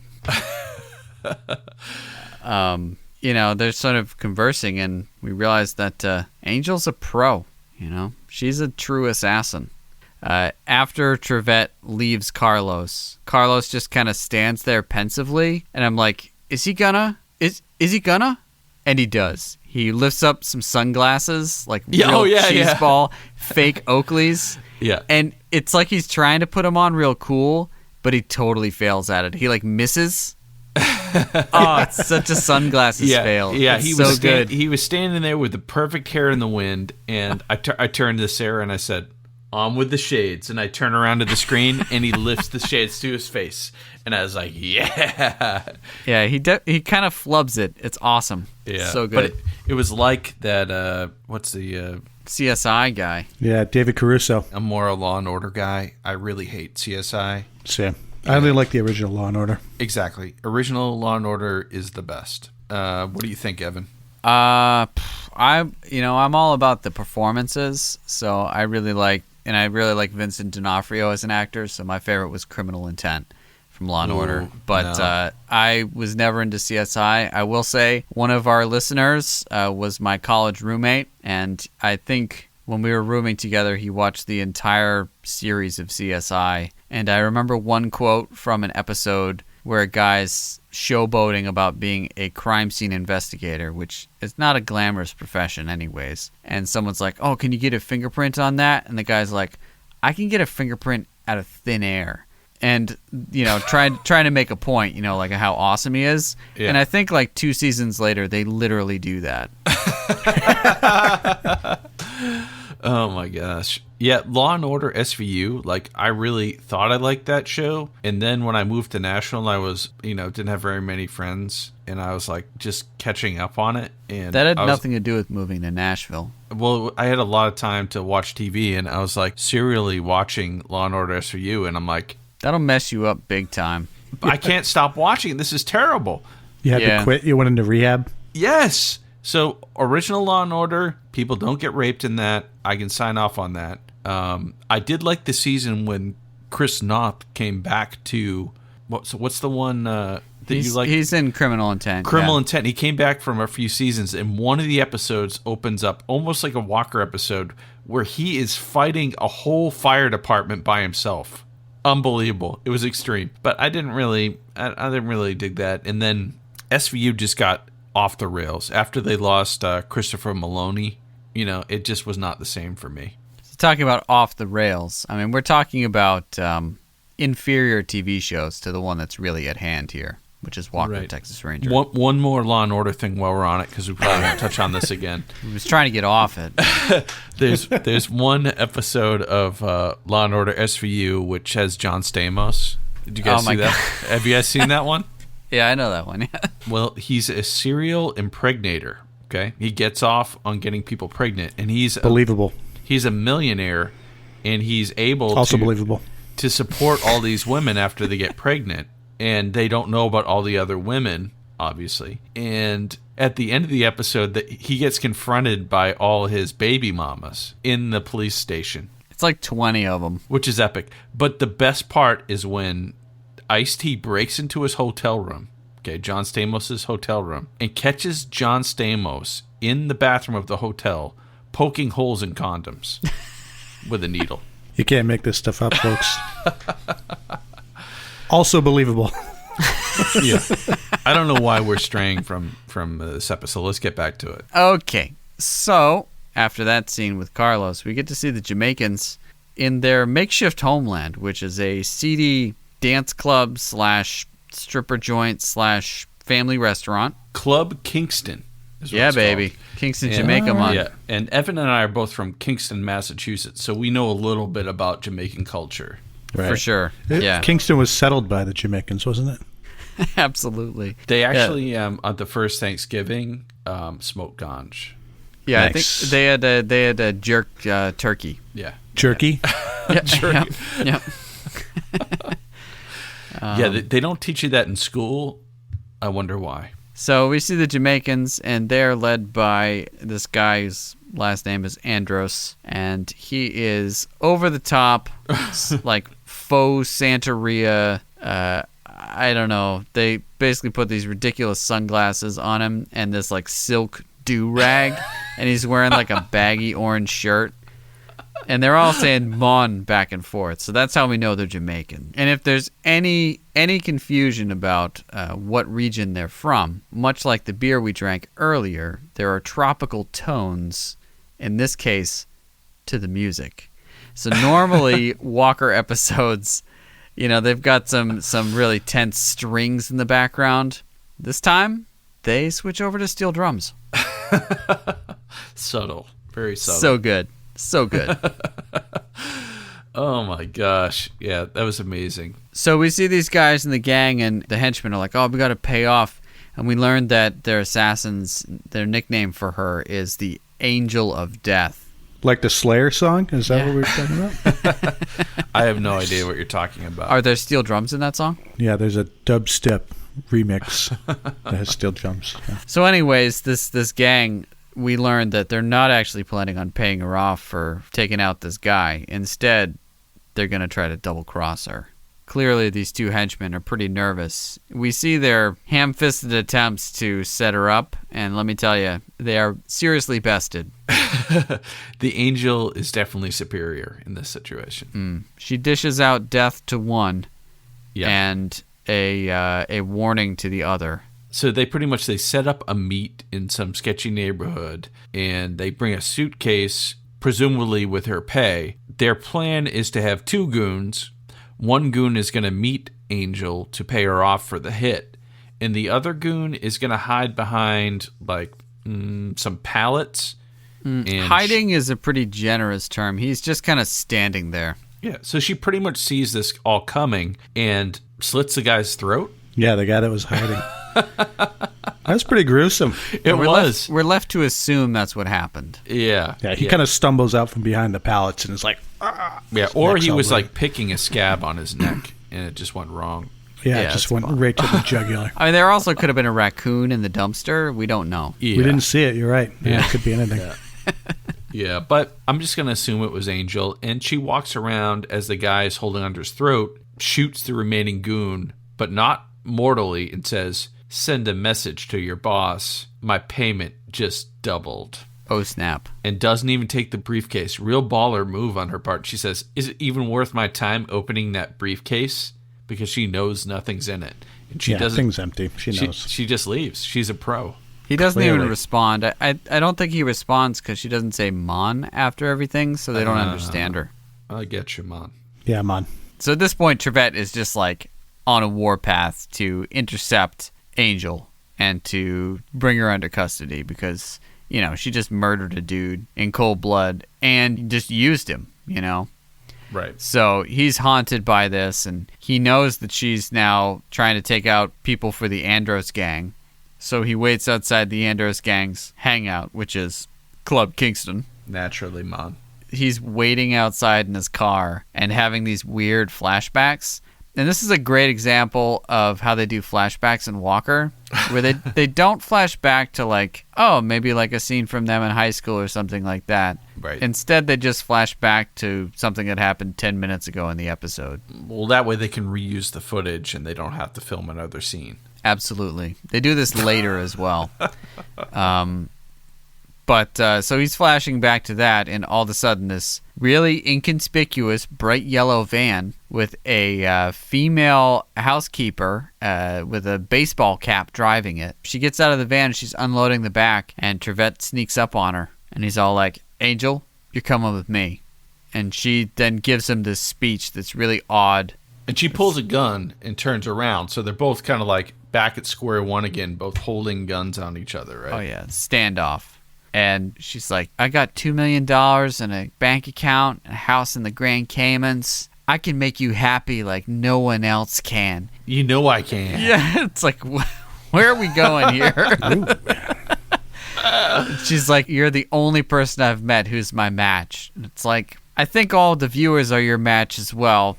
You know, they're sort of conversing, and we realize that Angel's a pro. You know, she's a true assassin. After Trivette leaves Carlos just kind of stands there pensively, and I'm like, is he gonna? Is he gonna? And he does. He lifts up some sunglasses, like real cheese ball, fake Oakleys. Yeah. And it's like he's trying to put them on real cool, but he totally fails at it. He like misses. Oh, it's such a sunglasses fail. Yeah, it's he so was good. He was standing there with the perfect hair in the wind, and I turned to Sarah and I said, "On with the shades." And I turn around to the screen, and he lifts the shades to his face, and I was like, "Yeah." Yeah, he kind of flubs it. It's awesome. Yeah, so good. But it was like that. What's the CSI guy? Yeah, David Caruso. I'm more a Law and Order guy. I really hate CSI. Same. I only like the original Law and Order. Exactly. Original Law and Order is the best. What do you think, Evan? I'm all about the performances, so I really like Vincent D'Onofrio as an actor. So my favorite was Criminal Intent from Law and Order, but I was never into CSI. I will say one of our listeners was my college roommate, and I think when we were rooming together, he watched the entire series of CSI. And I remember one quote from an episode where a guy's showboating about being a crime scene investigator, which is not a glamorous profession anyways. And someone's like, "Oh, can you get a fingerprint on that?" And the guy's like, "I can get a fingerprint out of thin air." And, you know, trying to make a point, you know, like how awesome he is. Yeah. And I think like 2 seasons later, they literally do that. Oh my gosh. Yeah, Law and Order SVU, like I really thought I liked that show. And then when I moved to Nashville, I was, didn't have very many friends, and I was like just catching up on it. And that had nothing to do with moving to Nashville. Well, I had a lot of time to watch TV, and I was like serially watching Law and Order SVU, and I'm like, that'll mess you up big time. I can't stop watching. This is terrible. You had to quit? You went into rehab? Yes. So, original Law and Order, people don't get raped in that. I can sign off on that. I did like the season when Chris Noth came back to... What's the one that you like? He's in Criminal Intent. Criminal Intent. He came back from a few seasons, and one of the episodes opens up almost like a Walker episode where he is fighting a whole fire department by himself. Unbelievable. It was extreme. But I didn't really dig that. And then SVU just got off the rails. After they lost Christopher Maloney, it just was not the same for me. So talking about off the rails, I mean, we're talking about inferior TV shows to the one that's really at hand here, which is Walker, Right. Texas Ranger. One more Law and Order thing while we're on it, because we probably won't touch on this again. I was trying to get off it. There's one episode of Law and Order SVU which has John Stamos. Did you guys see that? Have you guys seen that one? Yeah, I know that one. Yeah. Well, he's a serial impregnator. Okay, he gets off on getting people pregnant, and he's Believable. He's a millionaire, and he's able Also believable. to support all these women after they get pregnant, and they don't know about all the other women, obviously. And at the end of the episode, he gets confronted by all his baby mamas in the police station. It's like 20 of them. Which is epic. But the best part is when Ice-T breaks into his hotel room, okay, John Stamos' hotel room, and catches John Stamos in the bathroom of the hotel poking holes in condoms with a needle. You can't make this stuff up, folks. Also believable. Yeah. I don't know why we're straying from this episode. Let's get back to it. Okay, so after that scene with Carlos, we get to see the Jamaicans in their makeshift homeland, which is a seedy dance club / stripper joint / family restaurant. Club Kingston. Is what Yeah, it's baby. called. Kingston, And- Jamaica, man. Yeah, and Evan and I are both from Kingston, Massachusetts, so we know a little bit about Jamaican culture. Right. For sure. Yeah, Kingston was settled by the Jamaicans, wasn't it? absolutely. They actually, on the first Thanksgiving, smoked ganj. Yeah, Nice. I think they had a jerk turkey. Yeah. Jerky. Yeah, yeah. Yeah, they don't teach you that in school. I wonder why. So we see the Jamaicans, and they're led by this guy whose last name is Andros, and he is over the top, like faux Santeria. I don't know. They basically put these ridiculous sunglasses on him and this like silk do-rag, and he's wearing like a baggy orange shirt. And they're all saying "mon" back and forth, so that's how we know they're Jamaican. And if there's any confusion about what region they're from, much like the beer we drank earlier, there are tropical tones, in this case, to the music. So normally Walker episodes, they've got some really tense strings in the background. This time, they switch over to steel drums. Subtle. Very subtle. So good. So good. Oh my gosh. Yeah, that was amazing. So we see these guys in the gang, and the henchmen are like, oh, we got to pay off. And we learned that their assassins, their nickname for her is the Angel of Death. Like the Slayer song? Is that what we were talking about? I have no idea what you're talking about. Are there steel drums in that song? Yeah, there's a dubstep remix that has steel drums. Yeah. So anyways, this gang, we learned that they're not actually planning on paying her off for taking out this guy. Instead, they're going to try to double-cross her. Clearly, these two henchmen are pretty nervous. We see their ham-fisted attempts to set her up, and let me tell you, they are seriously bested. The Angel is definitely superior in this situation. She dishes out death to one Yeah. and a warning to the other. So they set up a meet in some sketchy neighborhood, and they bring a suitcase, presumably with her pay. Their plan is to have two goons. One goon is going to meet Angel to pay her off for the hit, and the other goon is going to hide behind some pallets. And Hiding is a pretty generous term. He's just kind of standing there. Yeah, so she pretty much sees this all coming and slits the guy's throat. Yeah, the guy that was hiding. That's pretty gruesome. It was. We're left to assume that's what happened. Yeah. Yeah, he kind of stumbles out from behind the pallets and is like, Yeah, or neck's he all was bloody. like picking a scab on his neck, and it just went wrong. yeah, Yeah, it just it's went fine. right to the jugular. I mean, there also could have been a raccoon in the dumpster. We don't know. Yeah. We didn't see it. You're right. Yeah, Yeah. it could be anything. Yeah, but I'm just going to assume it was Angel, and she walks around as the guy is holding onto his throat, shoots the remaining goon, but not mortally, and says, "Send a message to your boss. My payment just doubled." Oh, snap. And doesn't even take the briefcase. Real baller move on her part. She says, "Is it even worth my time opening that briefcase?" Because she knows nothing's in it. And she Yeah, doesn't. thing's empty. She knows. She just leaves. She's a pro. He doesn't even Clearly. respond. I don't think he responds because she doesn't say "mon" after everything, so they don't understand her. I get you, man. Yeah, man. So at this point, Trivette is just like on a warpath to intercept Angel and to bring her under custody because, you know, she just murdered a dude in cold blood and just used him, you know? Right. So he's haunted by this, and he knows that she's now trying to take out people for the Andros gang. So he waits outside the Andros gang's hangout, which is Club Kingston. Naturally, man. He's waiting outside in his car and having these weird flashbacks. And this is a great example of how they do flashbacks in Walker, where they don't flash back to like, oh, maybe like a scene from them in high school or something like that. Right. Instead, they just flash back to something that happened 10 minutes ago in the episode. Well, that way they can reuse the footage and they don't have to film another scene. Absolutely. They do this later as well. So he's flashing back to that, and all of a sudden this really inconspicuous bright yellow van with a female housekeeper with a baseball cap driving it. She gets out of the van, she's unloading the back, and Trivette sneaks up on her. And he's all like, Angel, you're coming with me. And she then gives him this speech that's really odd. And she pulls a gun and turns around, so they're both kind of like back at square one again, both holding guns on each other, right? Oh, yeah, standoff. And she's like, I got $2 million in a bank account, a house in the Grand Caymans. I can make you happy like no one else can. You know I can. Yeah, it's like, where are we going here? She's like, you're the only person I've met who's my match. And it's like, I think all the viewers are your match as well.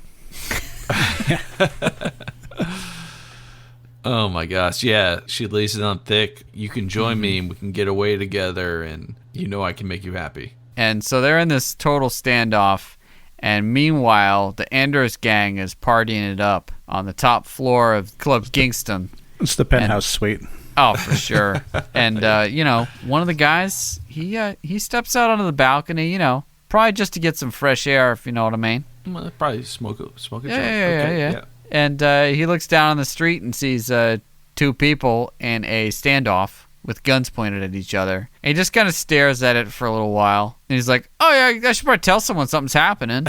Oh my gosh, yeah. She lays it on thick. You can join me and we can get away together and you know I can make you happy. And so they're in this total standoff. And meanwhile, the Andros gang is partying it up on the top floor of Club Kingston. It's the penthouse suite. Oh, for sure. And, you know, one of the guys, he steps out onto the balcony, you know, probably just to get some fresh air, if you know what I mean. Well, probably smoke a joint. Yeah. And he looks down on the street and sees two people in a standoff with guns pointed at each other. And he just kind of stares at it for a little while. And he's like, oh, yeah, I should probably tell someone something's happening.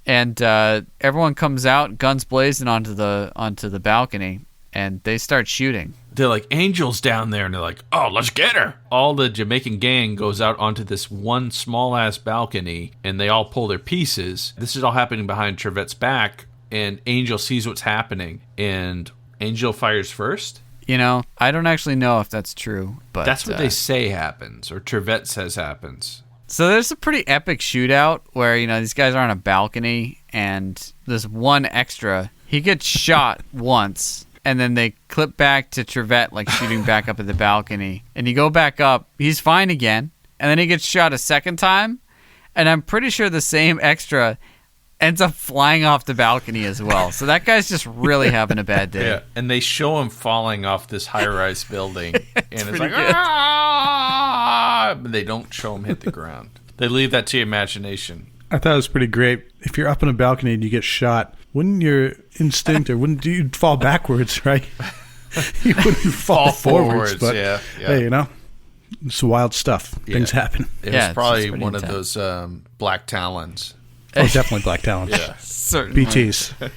And everyone comes out, guns blazing onto the balcony, and they start shooting. They're like, Angel's down there, and they're like, oh, let's get her. All the Jamaican gang goes out onto this one small-ass balcony, and they all pull their pieces. This is all happening behind Trivette's back, and Angel sees what's happening, and Angel fires first. You know, I don't actually know if that's true, but that's what they say happens, or Trivette says happens. So there's a pretty epic shootout where, you know, these guys are on a balcony, and there's one extra. He gets shot once, and then they clip back to Trivette, like, shooting back up at the balcony. And you go back up, he's fine again, and then he gets shot a second time, and I'm pretty sure the same extra ends up flying off the balcony as well. So that guy's just really having a bad day. Yeah, and they show him falling off this high-rise building, and it's like, good. but they don't show him hit the ground. They leave that to your imagination. I thought it was pretty great. If you're up on a balcony and you get shot, wouldn't your instinct, or wouldn't you fall backwards, right? You wouldn't fall forwards. But yeah. hey, you know, it's wild stuff. Yeah. Things happen. It Yeah, was it's probably pretty one of intense. those black talons. Oh, definitely black talents. Yeah. Certainly. BTs.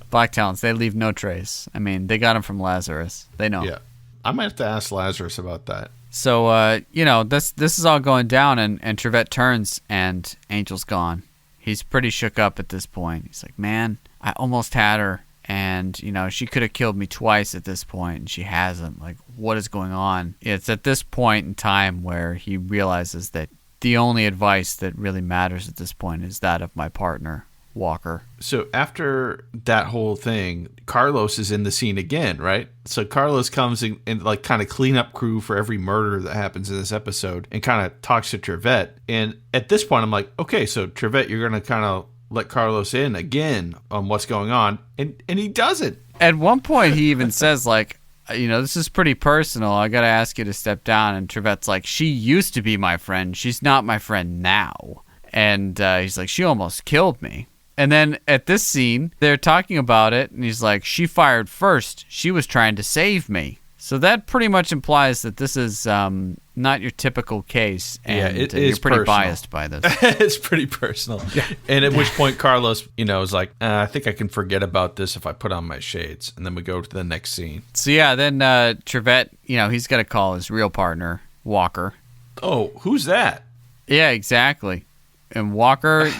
Black talents, they leave no trace. I mean, they got him from Lazarus. They know. Yeah. I might have to ask Lazarus about that. So, you know, this is all going down, and Trivette turns, and Angel's gone. He's pretty shook up at this point. He's like, man, I almost had her, and, you know, she could have killed me twice at this point, and she hasn't. Like, what is going on? It's at this point in time where he realizes that the only advice that really matters at this point is that of my partner, Walker. So after that whole thing, Carlos is in the scene again, right? So Carlos comes in and like kind of cleanup crew for every murder that happens in this episode and kind of talks to Trivette. And at this point, I'm like, okay, so Trivette, you're going to kind of let Carlos in again on what's going on. And he doesn't. At one point, he even says, like, you know, this is pretty personal. I got to ask you to step down. And Trivette's like, she used to be my friend. She's not my friend now. And he's like, she almost killed me. And then at this scene, they're talking about it. And he's like, she fired first. She was trying to save me. So that pretty much implies that this is not your typical case, and it you're is pretty personal. biased by this. It's pretty personal. Yeah. And at which point Carlos, is like, I think I can forget about this if I put on my shades. And then we go to the next scene. So yeah, then Trivette, he's got to call his real partner, Walker. Oh, who's that? Yeah, exactly. And Walker,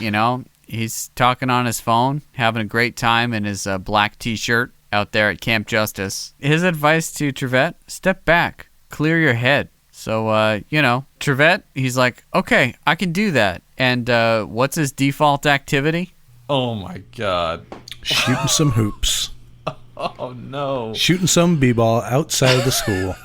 he's talking on his phone, having a great time in his black T-shirt out there at Camp Justice. His advice to Trivette, step back, clear your head. So, Trivette, he's like, okay, I can do that. And what's his default activity? Oh, my God. Shooting some hoops. Oh, no. Shooting some b-ball outside of the school.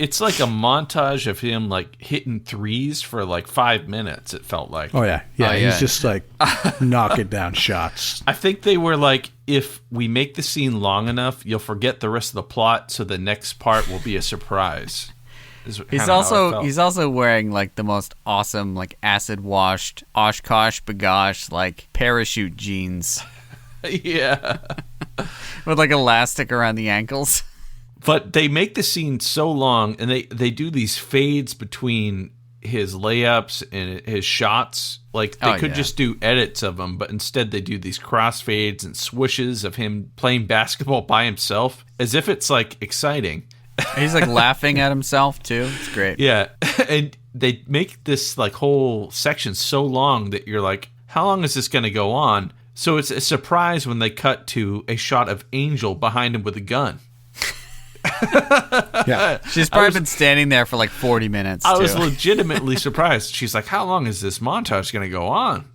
It's like a montage of him, like, hitting threes for, like, 5 minutes, it felt like. Oh, yeah. Yeah, Oh, yeah. he's just, like, knocking down shots. I think they were like, if we make the scene long enough, you'll forget the rest of the plot, so the next part will be a surprise. He's also wearing, like, the most awesome, like, acid-washed, Oshkosh bagosh, like, parachute jeans. Yeah. With, like, elastic around the ankles. But they make the scene so long, and they do these fades between his layups and his shots. Like, they could just do edits of them, but instead they do these crossfades and swooshes of him playing basketball by himself, as if it's, like, exciting. He's, like, laughing at himself, too. It's great. Yeah, and they make this, like, whole section so long that you're like, how long is this going to go on? So it's a surprise when they cut to a shot of Angel behind him with a gun. Yeah. She's probably been standing there for like 40 minutes. I was legitimately surprised. She's like, how long is this montage going to go on?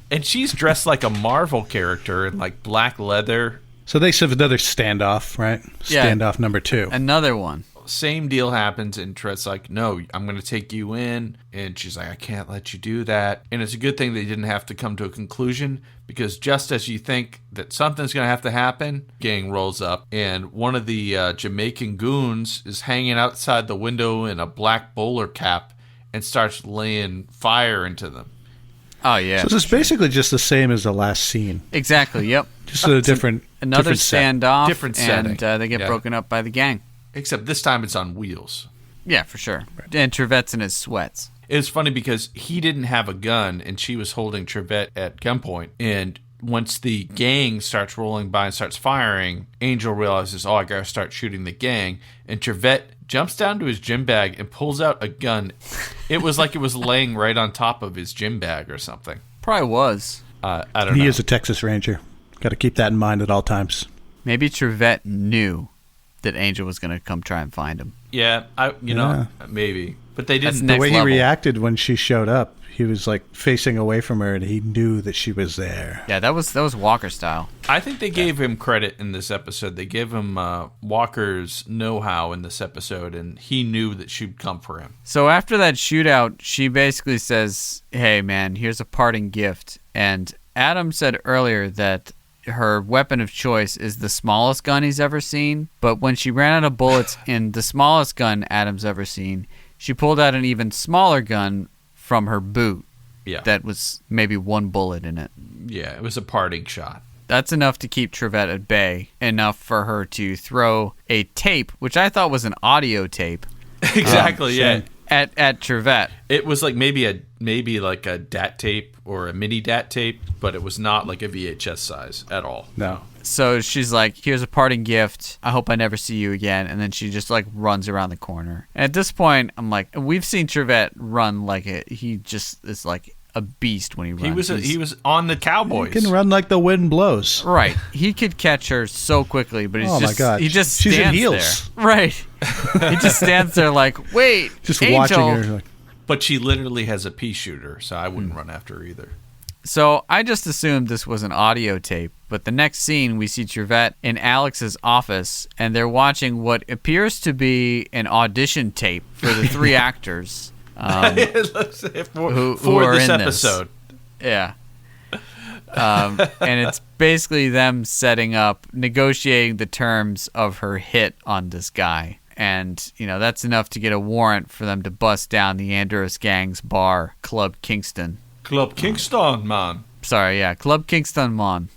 And she's dressed like a Marvel character in like black leather. So they have another standoff, right? Yeah. Standoff number 2. Another one. Same deal happens, and Trett's like, no, I'm going to take you in. And she's like, I can't let you do that. And it's a good thing they didn't have to come to a conclusion, because just as you think that something's going to have to happen, gang rolls up, and one of the Jamaican goons is hanging outside the window in a black bowler cap and starts laying fire into them. Oh, yeah. So it's basically just the same as the last scene. Exactly, yep. Just a different Another different set. standoff, Different and setting. they get broken up by the gang. Except this time it's on wheels. Yeah, for sure. And Trivette's in his sweats. It was funny because he didn't have a gun, and she was holding Trivette at gunpoint. And once the gang starts rolling by and starts firing, Angel realizes, oh, I gotta start shooting the gang. And Trivette jumps down to his gym bag and pulls out a gun. It was like it was laying right on top of his gym bag or something. Probably was. I don't know. He is a Texas Ranger. Got to keep that in mind at all times. Maybe Trivette knew that Angel was going to come try and find him. Yeah, maybe. But they That's didn't. next The way he level. reacted when she showed up, he was like facing away from her, and he knew that she was there. Yeah, that was Walker style. I think they gave him credit in this episode. They gave him Walker's know-how in this episode, and he knew that she'd come for him. So after that shootout, she basically says, hey, man, here's a parting gift. And Adam said earlier that her weapon of choice is the smallest gun he's ever seen. But when she ran out of bullets in the smallest gun Adam's ever seen, she pulled out an even smaller gun from her boot. Yeah. That was maybe one bullet in it. Yeah, it was a parting shot. That's enough to keep Trivette at bay, enough for her to throw a tape, which I thought was an audio tape. Exactly, yeah. At Trivette. It was like maybe like a DAT tape or a mini DAT tape, but it was not like a VHS size at all. No. So she's like, here's a parting gift. I hope I never see you again. And then she just like runs around the corner. And at this point, I'm like, we've seen Trivette run like he just is like a beast when he runs. He was on the Cowboys. He can run like the wind blows. Right. He could catch her so quickly, but Oh my God. he just She's in stands heels. there. Right. He just stands there like, wait, Just Angel. watching her. Like, But she literally has a pea shooter, so I wouldn't run after her either. So I just assumed this was an audio tape, but the next scene we see Trivette in Alex's office, and they're watching what appears to be an audition tape for the three actors for are this in episode. Yeah. And it's basically them setting up, negotiating the terms of her hit on this guy. And, that's enough to get a warrant for them to bust down the Andros Gang's bar, Club Kingston. Club Kingston, man. Sorry, yeah, Club Kingston, Mon.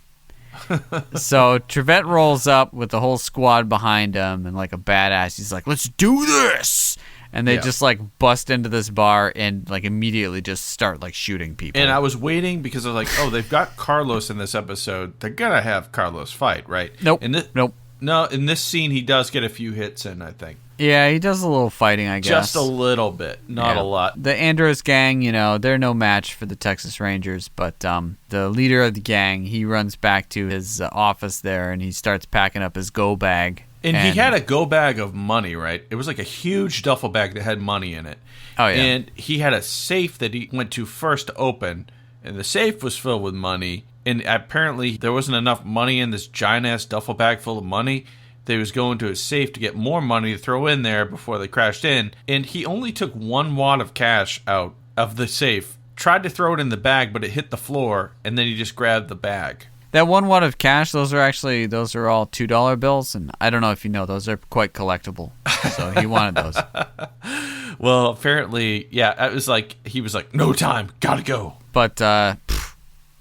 So Trivette rolls up with the whole squad behind him and like a badass. He's like, let's do this. And they just like bust into this bar and like immediately just start like shooting people. And I was waiting because I was like, oh, they've got Carlos in this episode. They're going to have Carlos fight, right? Nope. Nope. No, in this scene, he does get a few hits in, I think. Yeah, he does a little fighting, I guess. Just a little bit, not a lot. The Andros gang, they're no match for the Texas Rangers, but the leader of the gang, he runs back to his office there, and he starts packing up his go bag. And he had a go bag of money, right? It was like a huge duffel bag that had money in it. Oh, yeah. And he had a safe that he went to first to open, and the safe was filled with money. And apparently there wasn't enough money in this giant-ass duffel bag full of money. They was going to his safe to get more money to throw in there before they crashed in. And he only took 1 wad of cash out of the safe, tried to throw it in the bag, but it hit the floor, and then he just grabbed the bag. That 1 wad of cash, those are all $2 bills, and I don't know if you know, those are quite collectible. So he wanted those. Well, apparently, yeah, it was like, he was like, no time, gotta go. But,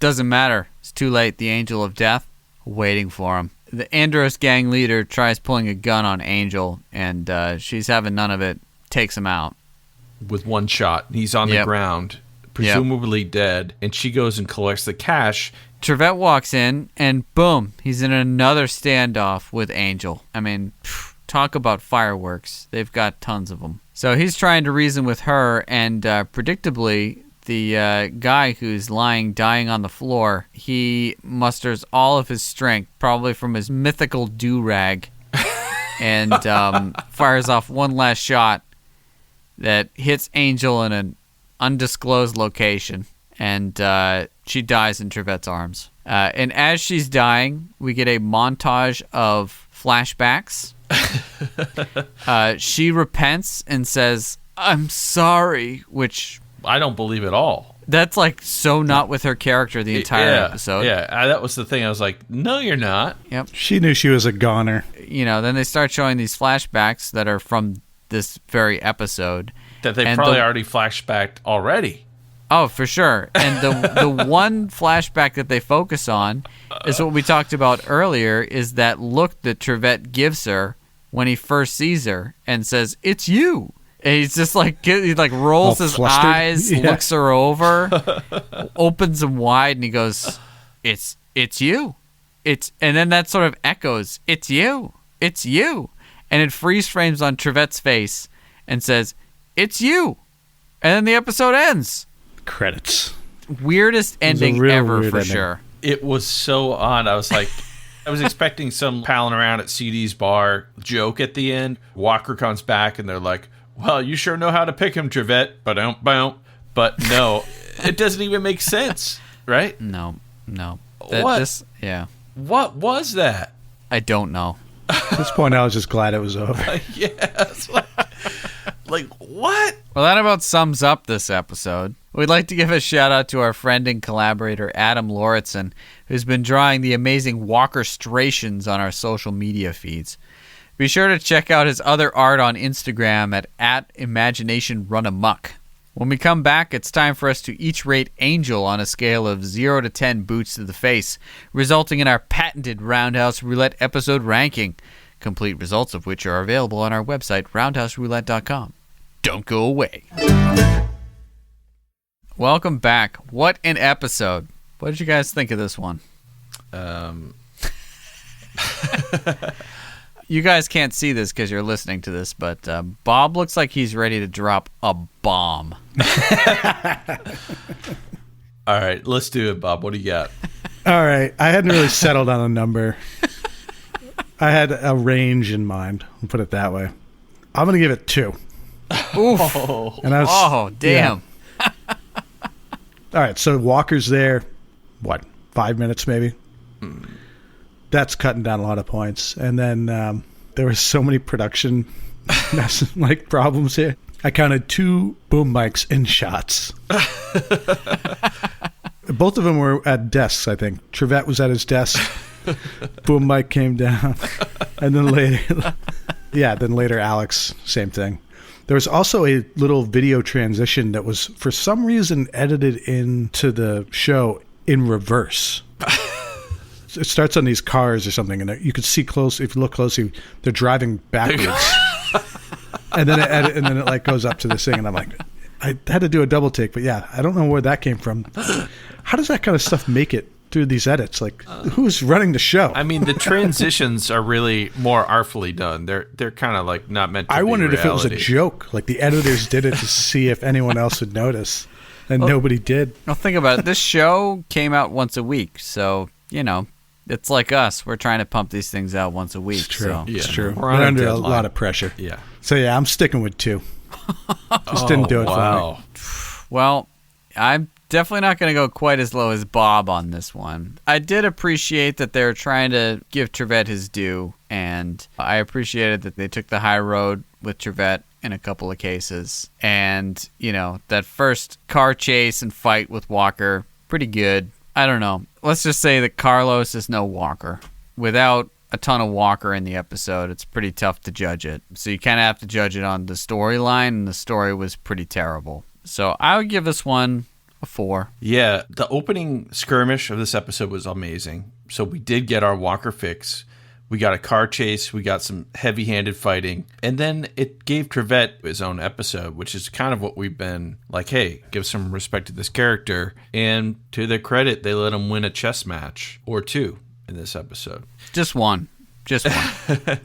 doesn't matter. It's too late. The Angel of Death, waiting for him. The Andros gang leader tries pulling a gun on Angel, and she's having none of it, takes him out. With 1 shot. He's on the ground, presumably dead, and she goes and collects the cash. Trivette walks in, and boom, he's in another standoff with Angel. I mean, talk about fireworks. They've got tons of them. So he's trying to reason with her, and predictably, the guy who's dying on the floor, he musters all of his strength, probably from his mythical do-rag, and fires off one last shot that hits Angel in an undisclosed location, and she dies in Trivette's arms. And as she's dying, we get a montage of flashbacks. She repents and says, "I'm sorry," which I don't believe at all. That's like so not with her character the entire episode. Yeah, that was the thing. I was like, no, you're not. Yep. She knew she was a goner. Then they start showing these flashbacks that are from this very episode. That they probably already flashbacked already. Oh, for sure. And the one flashback that they focus on is what we talked about earlier, is that look that Trivette gives her when he first sees her and says, "It's you." And he's just like, he like rolls his eyes, looks her over, opens them wide, and he goes, it's you. And then that sort of echoes, "It's you. It's you." And it freeze frames on Trivette's face and says, "It's you." And then the episode ends. Credits. Weirdest ending ever, for ending. sure. It was so odd. I was like, I was expecting some palling around at CD's bar joke at the end. Walker comes back and they're like, "Well, you sure know how to pick him, Trivette." But no, it doesn't even make sense, right? No. What? What was that? I don't know. At this point, I was just glad it was over. Yes. Like, what? Well, that about sums up this episode. We'd like to give a shout out to our friend and collaborator, Adam Lauritsen, who's been drawing the amazing Walker-strations on our social media feeds. Be sure to check out his other art on Instagram at @ImaginationRunAmuck. When we come back, it's time for us to each rate Angel on a scale of 0 to 10 boots to the face, resulting in our patented Roundhouse Roulette episode ranking, complete results of which are available on our website, roundhouseroulette.com. Don't go away. Welcome back. What an episode. What did you guys think of this one? You guys can't see this because you're listening to this, but Bob looks like he's ready to drop a bomb. All right, let's do it, Bob. What do you got? All right. I hadn't really settled on a number. I had a range in mind. I'll put it that way. I'm going to give it 2. Oof. And damn. Yeah. All right. So Walker's there, 5 minutes maybe? That's cutting down a lot of points. And then there were so many production problems here. I counted 2 boom mics in shots. Both of them were at desks, I think. Trivette was at his desk. Boom mic came down. And then later Alex, same thing. There was also a little video transition that was, for some reason, edited into the show in reverse. it starts on these cars or something, and you could see close. If you look closely, they're driving backwards, and then it like goes up to this thing, and I'm like, I had to do a double take, but yeah, I don't know where that came from. How does that kind of stuff make it through these edits? Like, who's running the show? I mean, the transitions are really more artfully done. They're kind of like not meant to be I wondered if it was a reality. joke. Like the editors did it to see if anyone else would notice, and nobody did. Well, think about it. This show came out once a week, so, it's like us. We're trying to pump these things out once a week. It's true. So. It's Yeah. true. We're We're on a under a deadline. lot of pressure. Yeah. So yeah, I'm sticking with 2. Just didn't do it for me. Well, I'm definitely not going to go quite as low as Bob on this one. I did appreciate that they're trying to give Trivette his due, and I appreciated that they took the high road with Trivette in a couple of cases. And, that first car chase and fight with Walker, pretty good. I don't know. Let's just say that Carlos is no Walker. Without a ton of Walker in the episode, it's pretty tough to judge it. So you kind of have to judge it on the storyline, and the story was pretty terrible. So I would give this one a 4. Yeah, the opening skirmish of this episode was amazing. So we did get our Walker fix. We got a car chase. We got some heavy-handed fighting. And then it gave Trivette his own episode, which is kind of what we've been like, hey, give some respect to this character. And to their credit, they let him win a chess match or 2 in this episode. Just one.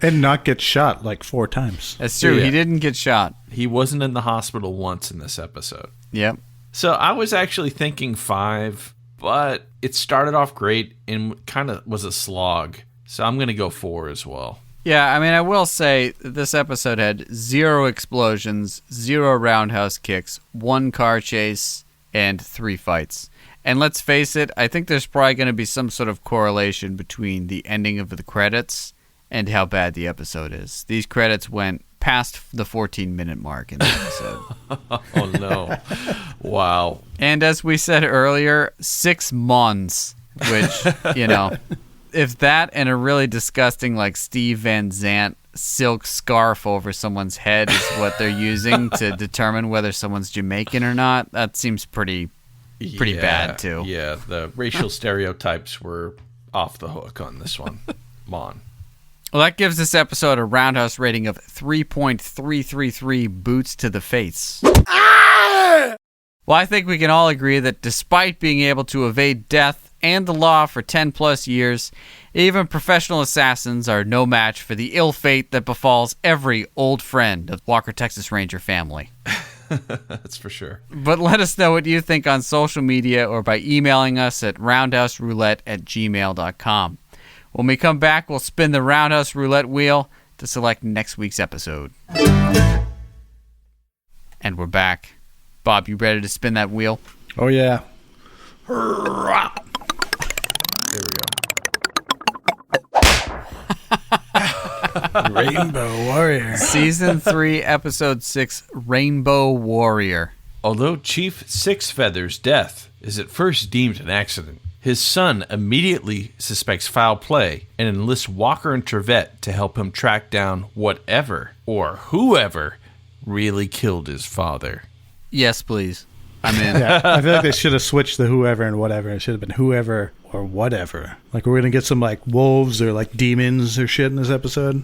And not get shot like 4 times. That's true. Yeah. He didn't get shot. He wasn't in the hospital once in this episode. Yep. So I was actually thinking 5, but it started off great and kind of was a slog. So I'm going to go 4 as well. Yeah, I mean, I will say this episode had 0 explosions, 0 roundhouse kicks, 1 car chase, and 3 fights. And let's face it, I think there's probably going to be some sort of correlation between the ending of the credits and how bad the episode is. These credits went past the 14-minute mark in the episode. Oh, no. Wow. And as we said earlier, 6 months, which, if that and a really disgusting, like, Steve Van Zandt silk scarf over someone's head is what they're using to determine whether someone's Jamaican or not, that seems pretty bad, too. Yeah, the racial stereotypes were off the hook on this one. Come on. Well, that gives this episode a roundhouse rating of 3.333 boots to the face. Well, I think we can all agree that despite being able to evade death and the law for 10 plus years, even professional assassins are no match for the ill fate that befalls every old friend of Walker Texas Ranger family. That's for sure. But let us know what you think on social media or by emailing us at roundhouseroulette@gmail.com. When we come back, we'll spin the Roundhouse Roulette wheel to select next week's episode. And we're back. Bob, you ready to spin that wheel? Oh yeah. There we go. Rainbow Warrior. Season 3, Episode 6, Rainbow Warrior. Although Chief Six Feather's death is at first deemed an accident, his son immediately suspects foul play and enlists Walker and Trivette to help him track down whatever or whoever really killed his father. Yes, please. I'm in. Yeah, I feel like they should have switched the whoever and whatever. It should have been whoever or whatever. Like we're gonna get some like wolves or like demons or shit in this episode.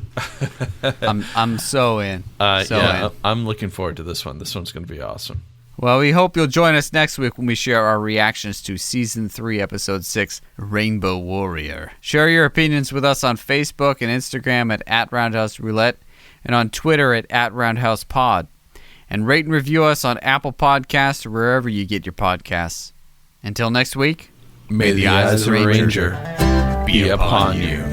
I'm so in. In. I'm looking forward to this one. This one's going to be awesome. Well, we hope you'll join us next week when we share our reactions to Season 3, Episode 6, Rainbow Warrior. Share your opinions with us on Facebook and Instagram at Roundhouse Roulette and on Twitter at @RoundhousePod. And rate and review us on Apple Podcasts or wherever you get your podcasts. Until next week, May the eyes of a ranger be upon you.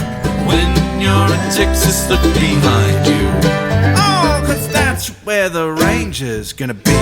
When you're in Texas, look behind you. Oh, 'cause that's where the ranger's gonna be.